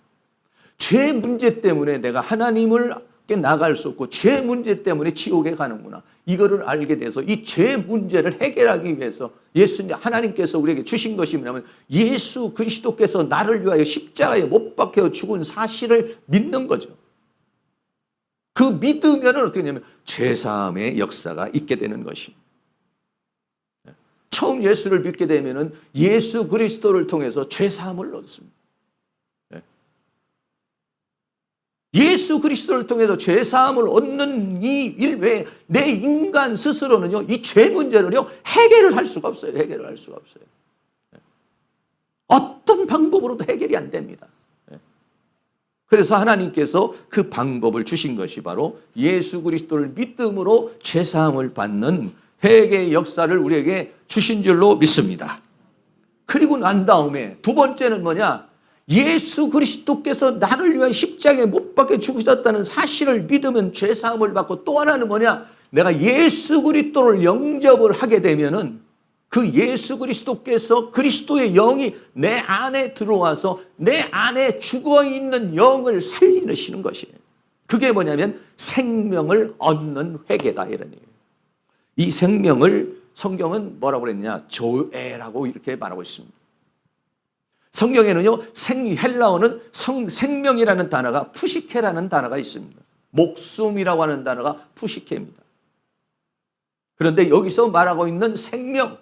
죄 문제 때문에 내가 하나님을께 나갈 수 없고 죄 문제 때문에 지옥에 가는구나. 이거를 알게 돼서 이 죄 문제를 해결하기 위해서 예수님, 하나님께서 우리에게 주신 것이 뭐냐면 예수 그리스도께서 나를 위하여 십자가에 못 박혀 죽은 사실을 믿는 거죠. 그 믿으면 어떻게 되냐면 죄사함의 역사가 있게 되는 것입니다. 처음 예수를 믿게 되면은 예수 그리스도를 통해서 죄사함을 얻습니다. 예수 그리스도를 통해서 죄사함을 얻는 이 일 외에 내 인간 스스로는요, 이 죄 문제를요, 해결을 할 수가 없어요. 해결을 할 수가 없어요. 어떤 방법으로도 해결이 안 됩니다. 그래서 하나님께서 그 방법을 주신 것이 바로 예수 그리스도를 믿음으로 죄사함을 받는 회개의 역사를 우리에게 주신 줄로 믿습니다. 그리고 난 다음에 두 번째는 뭐냐? 예수 그리스도께서 나를 위한 십자가에 못 박혀 죽으셨다는 사실을 믿으면 죄사함을 받고, 또 하나는 뭐냐? 내가 예수 그리스도를 영접을 하게 되면은 그 예수 그리스도께서 그리스도의 영이 내 안에 들어와서 내 안에 죽어있는 영을 살리시는 것이에요. 그게 뭐냐면 생명을 얻는 회개다, 이런 얘기예요. 이 생명을 성경은 뭐라고 그랬냐? 조에라고 이렇게 말하고 있습니다. 성경에는요, 헬라어는 생명이라는 단어가 푸시케라는 단어가 있습니다. 목숨이라고 하는 단어가 푸시케입니다. 그런데 여기서 말하고 있는 생명,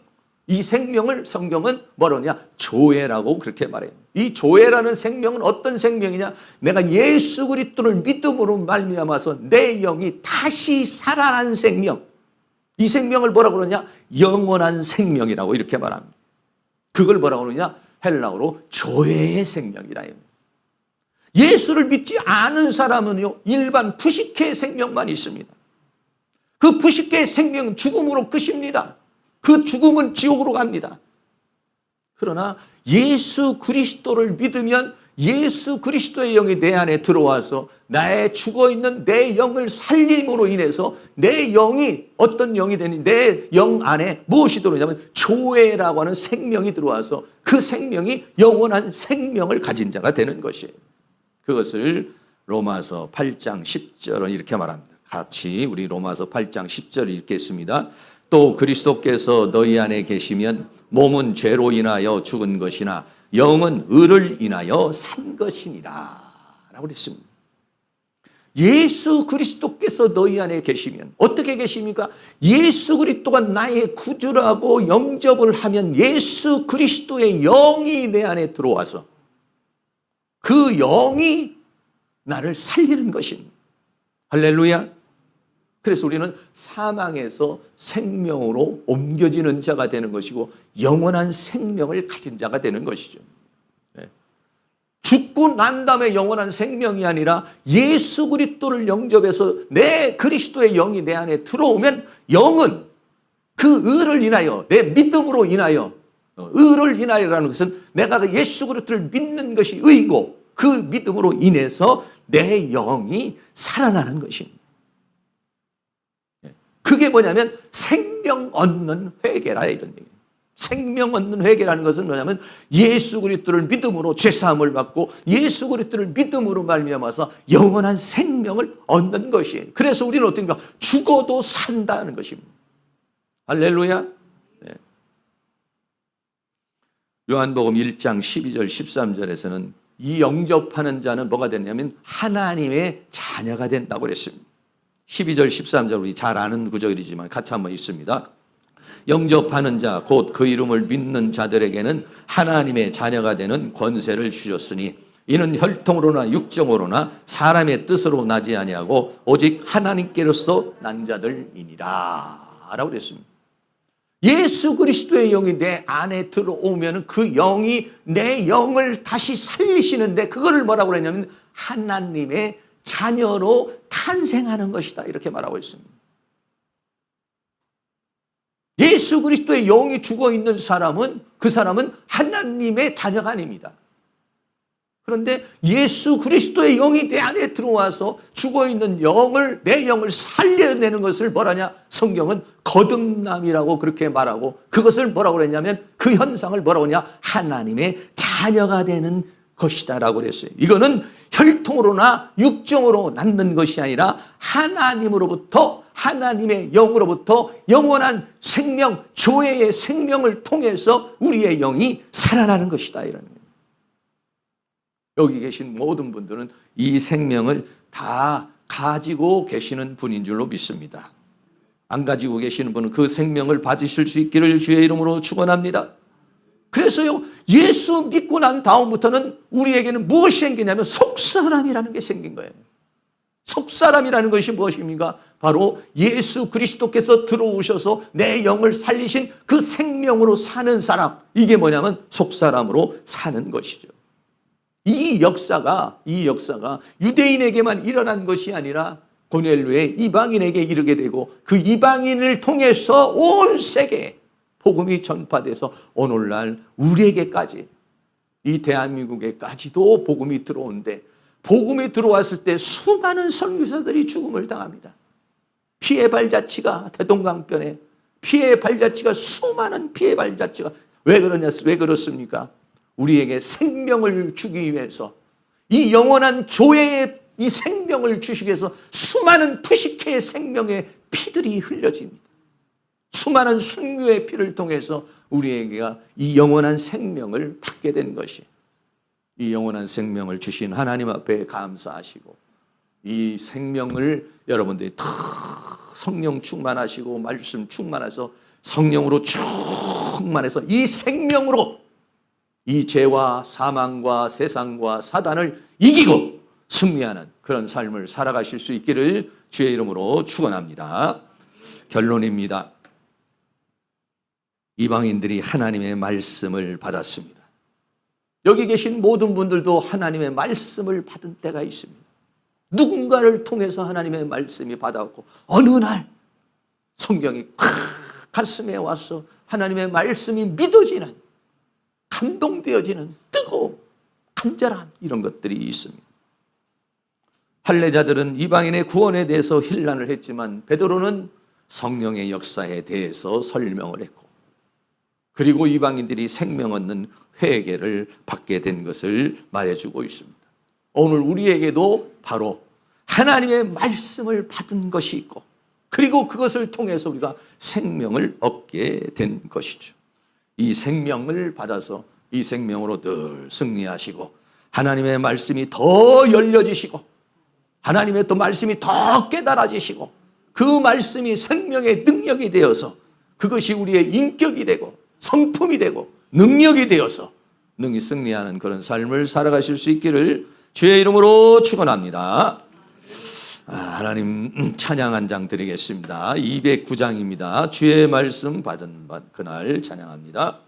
이 생명을 성경은 뭐라냐? 조에라고 그렇게 말해요. 이 조에라는 생명은 어떤 생명이냐? 내가 예수 그리스도를 믿음으로 말미암아서 내 영이 다시 살아난 생명. 이 생명을 뭐라고 그러냐? 영원한 생명이라고 이렇게 말합니다. 그걸 뭐라고 그러냐? 헬라어로 조회의 생명이라. 예수를 믿지 않은 사람은요, 일반 부식의 생명만 있습니다. 그 부식의 생명은 죽음으로 끝입니다. 그 죽음은 지옥으로 갑니다. 그러나 예수 그리스도를 믿으면 예수 그리스도의 영이 내 안에 들어와서 나의 죽어있는 내 영을 살림으로 인해서 내 영이 어떤 영이 되니 내 영 안에 무엇이 들어오냐면 조회라고 하는 생명이 들어와서 그 생명이 영원한 생명을 가진 자가 되는 것이에요. 그것을 로마서 8장 10절은 이렇게 말합니다. 같이 우리 로마서 8장 10절 읽겠습니다. 또 그리스도께서 너희 안에 계시면 몸은 죄로 인하여 죽은 것이나 영은 의를 인하여 산 것이니라 라고 그랬습니다. 예수 그리스도께서 너희 안에 계시면 어떻게 계십니까? 예수 그리스도가 나의 구주라고 영접을 하면 예수 그리스도의 영이 내 안에 들어와서 그 영이 나를 살리는 것입니다. 할렐루야. 그래서 우리는 사망에서 생명으로 옮겨지는 자가 되는 것이고 영원한 생명을 가진 자가 되는 것이죠. 죽고 난 다음에 영원한 생명이 아니라 예수 그리스도를 영접해서 내 그리스도의 영이 내 안에 들어오면 영은 그 의를 인하여 내 믿음으로 인하여 의를 인하여라는 것은 내가 예수 그리스도를 믿는 것이 의고 그 믿음으로 인해서 내 영이 살아나는 것입니다. 그게 뭐냐면 생명 얻는 회개라 이런 얘기예요. 생명 얻는 회개라는 것은 뭐냐면 예수 그리스도를 믿음으로 죄사함을 받고 예수 그리스도를 믿음으로 말미암아서 영원한 생명을 얻는 것이에요. 그래서 우리는 어떻게 죽어도 산다는 것입니다. 할렐루야. 네. 요한복음 1장 12절 13절에서는 이 영접하는 자는 뭐가 됐냐면 하나님의 자녀가 된다고 그랬습니다. 12절 13절 우리 잘 아는 구절이지만 같이 한번 읽습니다. 영접하는 자 곧 그 이름을 믿는 자들에게는 하나님의 자녀가 되는 권세를 주셨으니 이는 혈통으로나 육정으로나 사람의 뜻으로 나지 아니하고 오직 하나님께로서 난 자들이니라 라고 그랬습니다. 예수 그리스도의 영이 내 안에 들어오면 그 영이 내 영을 다시 살리시는데 그거를 뭐라고 그랬냐면 하나님의 자녀로 탄생하는 것이다 이렇게 말하고 있습니다. 예수 그리스도의 영이 죽어있는 사람은 그 사람은 하나님의 자녀가 아닙니다. 그런데 예수 그리스도의 영이 내 안에 들어와서 죽어있는 영을 내 영을 살려내는 것을 뭐라냐 성경은 거듭남이라고 그렇게 말하고 그것을 뭐라고 그랬냐면 그 현상을 뭐라고 하냐 하나님의 자녀가 되는 것이다 라고 그랬어요. 이거는 혈통으로나 육정으로 낳는 것이 아니라 하나님으로부터 하나님의 영으로부터 영원한 생명 조회의 생명을 통해서 우리의 영이 살아나는 것이다 이런 거예요. 여기 계신 모든 분들은 이 생명을 다 가지고 계시는 분인 줄로 믿습니다. 안 가지고 계시는 분은 그 생명을 받으실 수 있기를 주의 이름으로 축원합니다. 그래서요 예수 믿고 난 다음부터는 우리에게는 무엇이 생기냐면 속사람이라는 게 생긴 거예요. 속사람이라는 것이 무엇입니까? 바로 예수 그리스도께서 들어오셔서 내 영을 살리신 그 생명으로 사는 사람, 이게 뭐냐면 속사람으로 사는 것이죠. 이 역사가 유대인에게만 일어난 것이 아니라 고넬료의 이방인에게 이르게 되고 그 이방인을 통해서 온 세계에 복음이 전파돼서 오늘날 우리에게까지 이 대한민국에까지도 복음이 들어오는데 복음이 들어왔을 때 수많은 선교사들이 죽음을 당합니다. 피해 발자취가 대동강변에 피해 발자취가 수많은 피해 발자취가 왜 그렇습니까? 우리에게 생명을 주기 위해서 이 영원한 조회의 이 생명을 주시기 위해서 수많은 푸시케의 생명의 피들이 흘려집니다. 수많은 순교의 피를 통해서 우리에게 이 영원한 생명을 받게 된 것이 이 영원한 생명을 주신 하나님 앞에 감사하시고 이 생명을 여러분들이 성령 충만하시고 말씀 충만해서 성령으로 충만해서 이 생명으로 이 죄와 사망과 세상과 사단을 이기고 승리하는 그런 삶을 살아가실 수 있기를 주의 이름으로 축원합니다. 결론입니다. 이방인들이 하나님의 말씀을 받았습니다. 여기 계신 모든 분들도 하나님의 말씀을 받은 때가 있습니다. 누군가를 통해서 하나님의 말씀이 받아왔고 어느 날 성경이 가슴에 와서 하나님의 말씀이 믿어지는, 감동되어지는 뜨거움, 간절함, 이런 것들이 있습니다. 할례자들은 이방인의 구원에 대해서 힐난을 했지만 베드로는 성령의 역사에 대해서 설명을 했고, 그리고 이방인들이 생명 얻는 회개를 받게 된 것을 말해주고 있습니다. 오늘 우리에게도 바로 하나님의 말씀을 받은 것이 있고, 그리고 그것을 통해서 우리가 생명을 얻게 된 것이죠. 이 생명을 받아서 이 생명으로 늘 승리하시고, 하나님의 말씀이 더 열려지시고, 하나님의 또 말씀이 더 깨달아지시고, 그 말씀이 생명의 능력이 되어서 그것이 우리의 인격이 되고 성품이 되고 능력이 되어서 능히 승리하는 그런 삶을 살아가실 수 있기를 주의 이름으로 축원합니다. 하나님 찬양 한 장 드리겠습니다. 209장입니다. 주의 말씀 받은 그날 찬양합니다.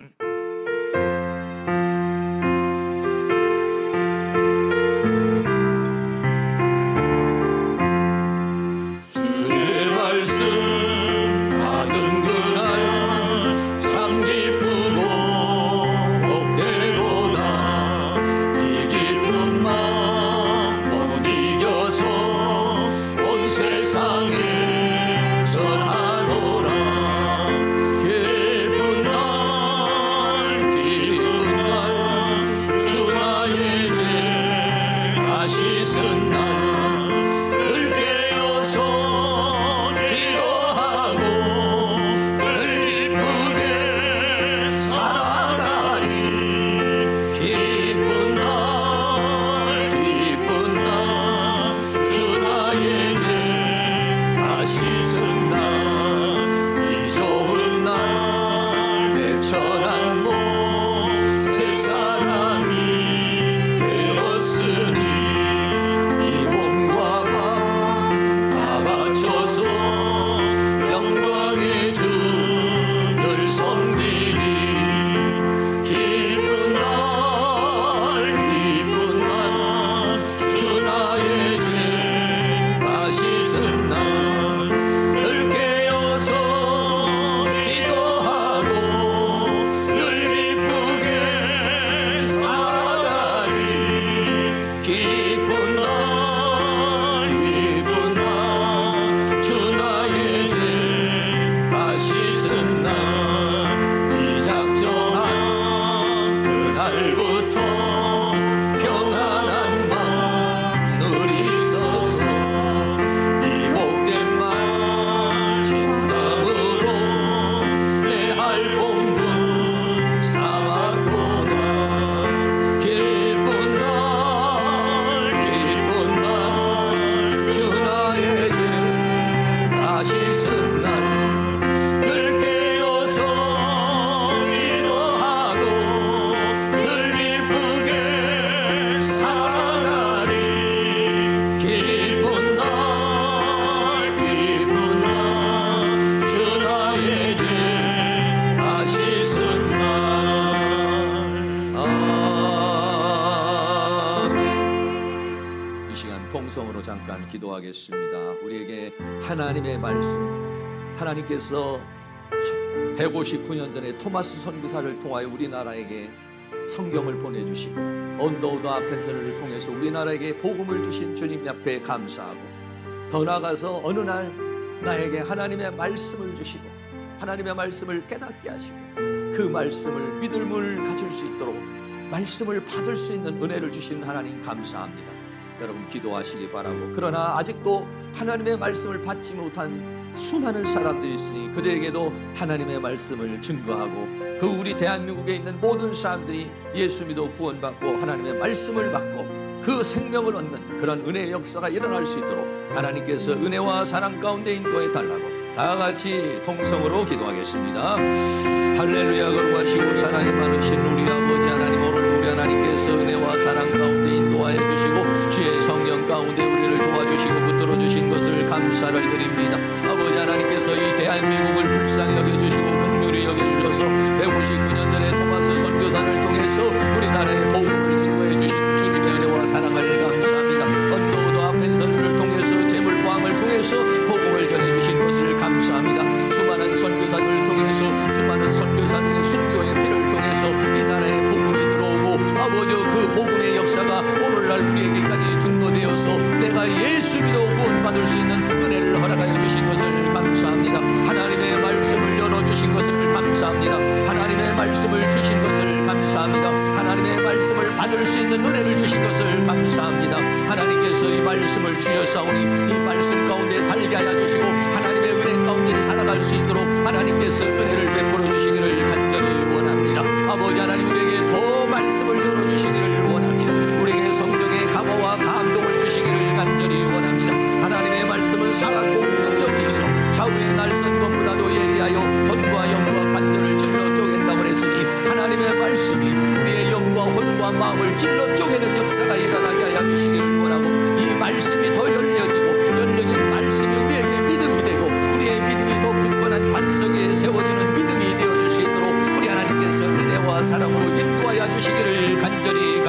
기도하겠습니다. 우리에게 하나님의 말씀, 하나님께서 159년 전에 토마스 선교사를 통하여 우리나라에게 성경을 보내주시고 언더우드 아펜서를 통해서 우리나라에게 복음을 주신 주님 앞에 감사하고, 더 나아가서 어느 날 나에게 하나님의 말씀을 주시고 하나님의 말씀을 깨닫게 하시고 그 말씀을 믿음을 가질 수 있도록 말씀을 받을 수 있는 은혜를 주신 하나님 감사합니다. 여러분 기도하시기 바라고, 그러나 아직도 하나님의 말씀을 받지 못한 수많은 사람들이 있으니 그들에게도 하나님의 말씀을 증거하고 그 우리 대한민국에 있는 모든 사람들이 예수 믿어 구원받고 하나님의 말씀을 받고 그 생명을 얻는 그런 은혜의 역사가 일어날 수 있도록 하나님께서 은혜와 사랑 가운데 인도해 달라고 다 같이 통성으로 기도하겠습니다. 할렐루야. 거룩하시고 사랑이 많으신 우리 아버지 하나님, 오늘 우리 하나님께서 은혜와 사랑 가운데 인도하여 주시고 주의 성령 가운데 우리를 도와주시고 붙들어 주신 것을 감사를 드립니다. 아버지 하나님께서 이 대한민국을 불쌍히 여겨주시고 긍휼히 여겨주셔서 159년 전에 토마스 선교사를 통해서 우리나라에 복음을 아버지 그 복음의 역사가 오늘날 우리에게까지 증거되어서 내가 예수 믿어 구원받을 수 있는 은혜를 허락하여 주신 것을 감사합니다. 하나님의 말씀을 열어주신 것을 감사합니다. 하나님의 말씀을 주신 것을 감사합니다. 하나님의 말씀을 받을 수 있는 은혜를 주신 것을 감사합니다. 하나님께서 이 말씀을 주셨사오니 이 말씀 가운데 살게 하여 주시고 하나님의 은혜 가운데 살아갈 수 있도록 하나님께서 은혜를 베풀어 주시기를 간절히 원합니다. 아버지 하나님, 우리에게 더 말씀을 열어주시기를 원합니다. 우리에게 성령의 감화와 감동을 주시기를 간절히 원합니다. 하나님의 말씀은 살았고 능력이 있어 좌우의 날선 것보다도 예리하여 혼과 영과 관절을 찔러 쪼갠다고 했으니 하나님의 말씀이 우리의 영과 혼과 마음을 찔러 쪼개는 역사가 일어나게 하여 주시기를 원하고, 이 말씀이 더 열려진 말씀이 우리에게 믿음이 되고 우리의 믿음이 더 굳건한 반석 위에 세워지는 믿음이 되어줄 수 있도록 우리 하나님께서 은혜와 사랑으로 인도하여 주시기를 간절히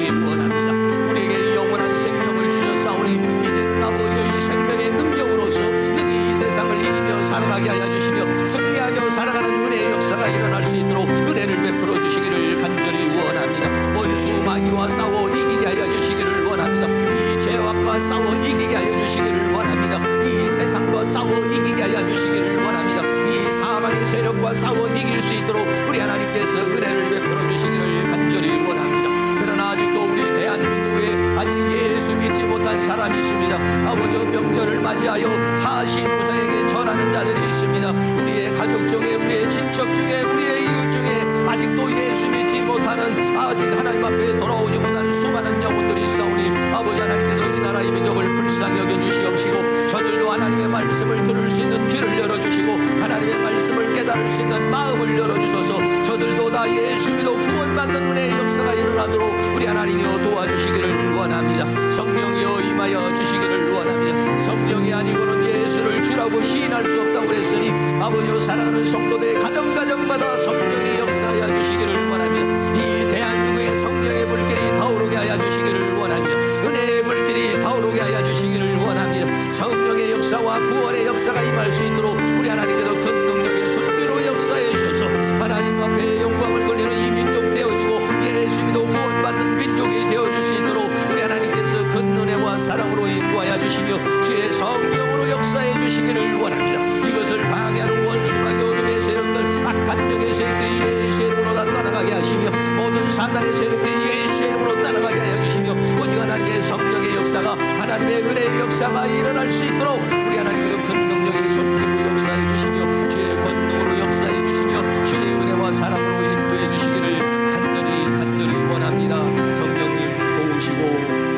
원합니다. 우리에게 영원한 생명을 주셨사오니 이제는 아버지의 이 생명의 능력으로서 능히 이 세상을 이기며 살아가게 하여 주시며 승리하며 살아가는 은혜의 역사가 일어날 수 있도록 은혜를 베풀어 주시기를 간절히 원합니다. 원수 마귀와 싸워 이기게 하여 주시기를 원합니다. 이 죄악과 싸워 이기게 하여 주시기를 원합니다. 이 세상과 싸워 이기게 하여 주시기를 원합니다. 이 사망의 세력과 싸워 이길 수 있도록 우리 하나님께서 은혜를 베풀어 주시기를 간절히 원합니다. 그러나 아직도 우리 대한민국에 아직 예수 믿지 못한 사람이 있습니다. 아버지 명절을 맞이하여 사신우상에게 절하는 자들이 있습니다. 우리의 가족 중에, 우리의 친척 중에, 우리의 이웃 중에 아직도 예수 믿지 못하는, 아직 하나님 앞에 돌아오지 못하는 수많은 영혼들이 있사오니 아버지 하나님께서 이 나라 이 민족을 불쌍히 여겨주시옵시고 저들도 하나님의 말씀을 들을 수 있는 귀를 열어주시고 하나님의 말씀을 깨달을 수 있는 마음을 열어주셔서 저들도 다 예수 믿어 구원받는 은혜의 역사가 일어나도록 우리 하나님이여 도와주시기를 원합니다. 성령이여 임하여 주시기를 원합니다. 성령이 아니고는 예수를 주라고 시인할 수 없다고 그랬으니 아버지여 사랑하는 성도들 가정가정마다 성령의 역사하여 주시기를 원합니다. 이 대한민국의 성령의 불길이 타오르게 하여 주시기를 원합니다. 은혜의 불길이 타오르게 하여 주시기를 원합니다. 성령의 역사와 구원의 역사가 임할 수 있도록 우리 하나님께서 큰 능력의 손길로 역사해 주셔서 하나님 앞에 영광을 돌리는 이 민족 되어지고 예수 믿어 구원받는 민족이 되어줄 수 있도록 우리 하나님께서 큰 은혜와 사랑으로 인도하여 주시며 주의 성령으로 역사해 주시기를 원합니다. 이것을 방해하는 원수마귀 어둠의 세력들, 악한 영의 세력들이 예수의 이름으로 다 따라가게 하시며 모든 사단의 세력들이 예수의 이름으로 따라가게 하여 주시며 오직 하나님의 성령의 역사가, 하나님의 은혜의 역사가 일어날 수 있도록 우리 하나님께서 큰 능력의 손길로 역사해 주시며 주의 권능으로 역사해 주시며 주의 은혜와 사랑으로 인도해 주시기를 간절히 원합니다. 성령님 도우시고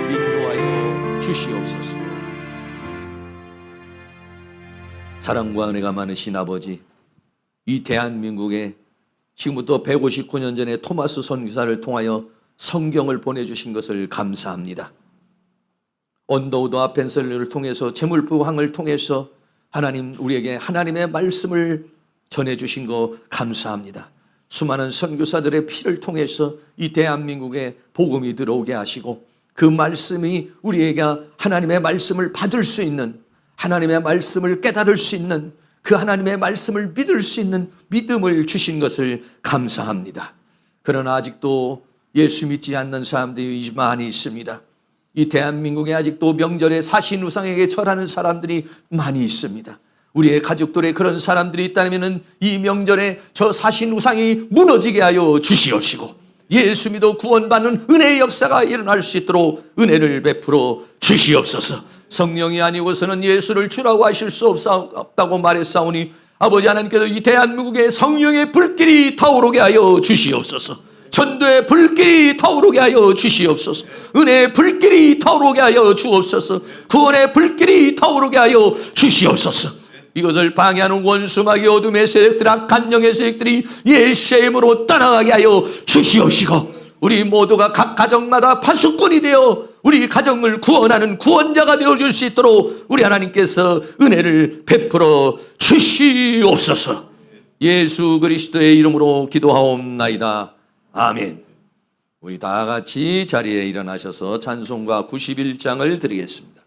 인도하여 주시옵소서. 사랑과 은혜가 많으신 아버지, 이 대한민국에 지금부터 159년 전에 토마스 선교사를 통하여 성경을 보내주신 것을 감사합니다. 언더우드와 펜슬리를 통해서 제물부항을 통해서 하나님 우리에게 하나님의 말씀을 전해주신 거 감사합니다. 수많은 선교사들의 피를 통해서 이 대한민국에 복음이 들어오게 하시고 그 말씀이 우리에게 하나님의 말씀을 받을 수 있는, 하나님의 말씀을 깨달을 수 있는, 그 하나님의 말씀을 믿을 수 있는 믿음을 주신 것을 감사합니다. 그러나 아직도 예수 믿지 않는 사람들이 많이 있습니다. 이 대한민국에 아직도 명절에 사신우상에게 절하는 사람들이 많이 있습니다. 우리의 가족들의 그런 사람들이 있다면 이 명절에 저 사신우상이 무너지게 하여 주시옵시고 예수 믿어 구원받는 은혜의 역사가 일어날 수 있도록 은혜를 베풀어 주시옵소서. 성령이 아니고서는 예수를 주라고 하실 수 없다고 말했사오니 아버지 하나님께서 이 대한민국에 성령의 불길이 타오르게 하여 주시옵소서. 전도의 불길이 타오르게 하여 주시옵소서. 은혜의 불길이 타오르게 하여 주옵소서. 구원의 불길이 타오르게 하여 주시옵소서. 이것을 방해하는 원수마귀 어둠의 세력들, 악한 영의 세력들이 예수의 이름으로 떠나가게 하여 주시옵시고 우리 모두가 각 가정마다 파수꾼이 되어 우리 가정을 구원하는 구원자가 되어줄 수 있도록 우리 하나님께서 은혜를 베풀어 주시옵소서. 예수 그리스도의 이름으로 기도하옵나이다. 아멘. 우리 다 같이 자리에 일어나셔서 찬송가 91장을 드리겠습니다.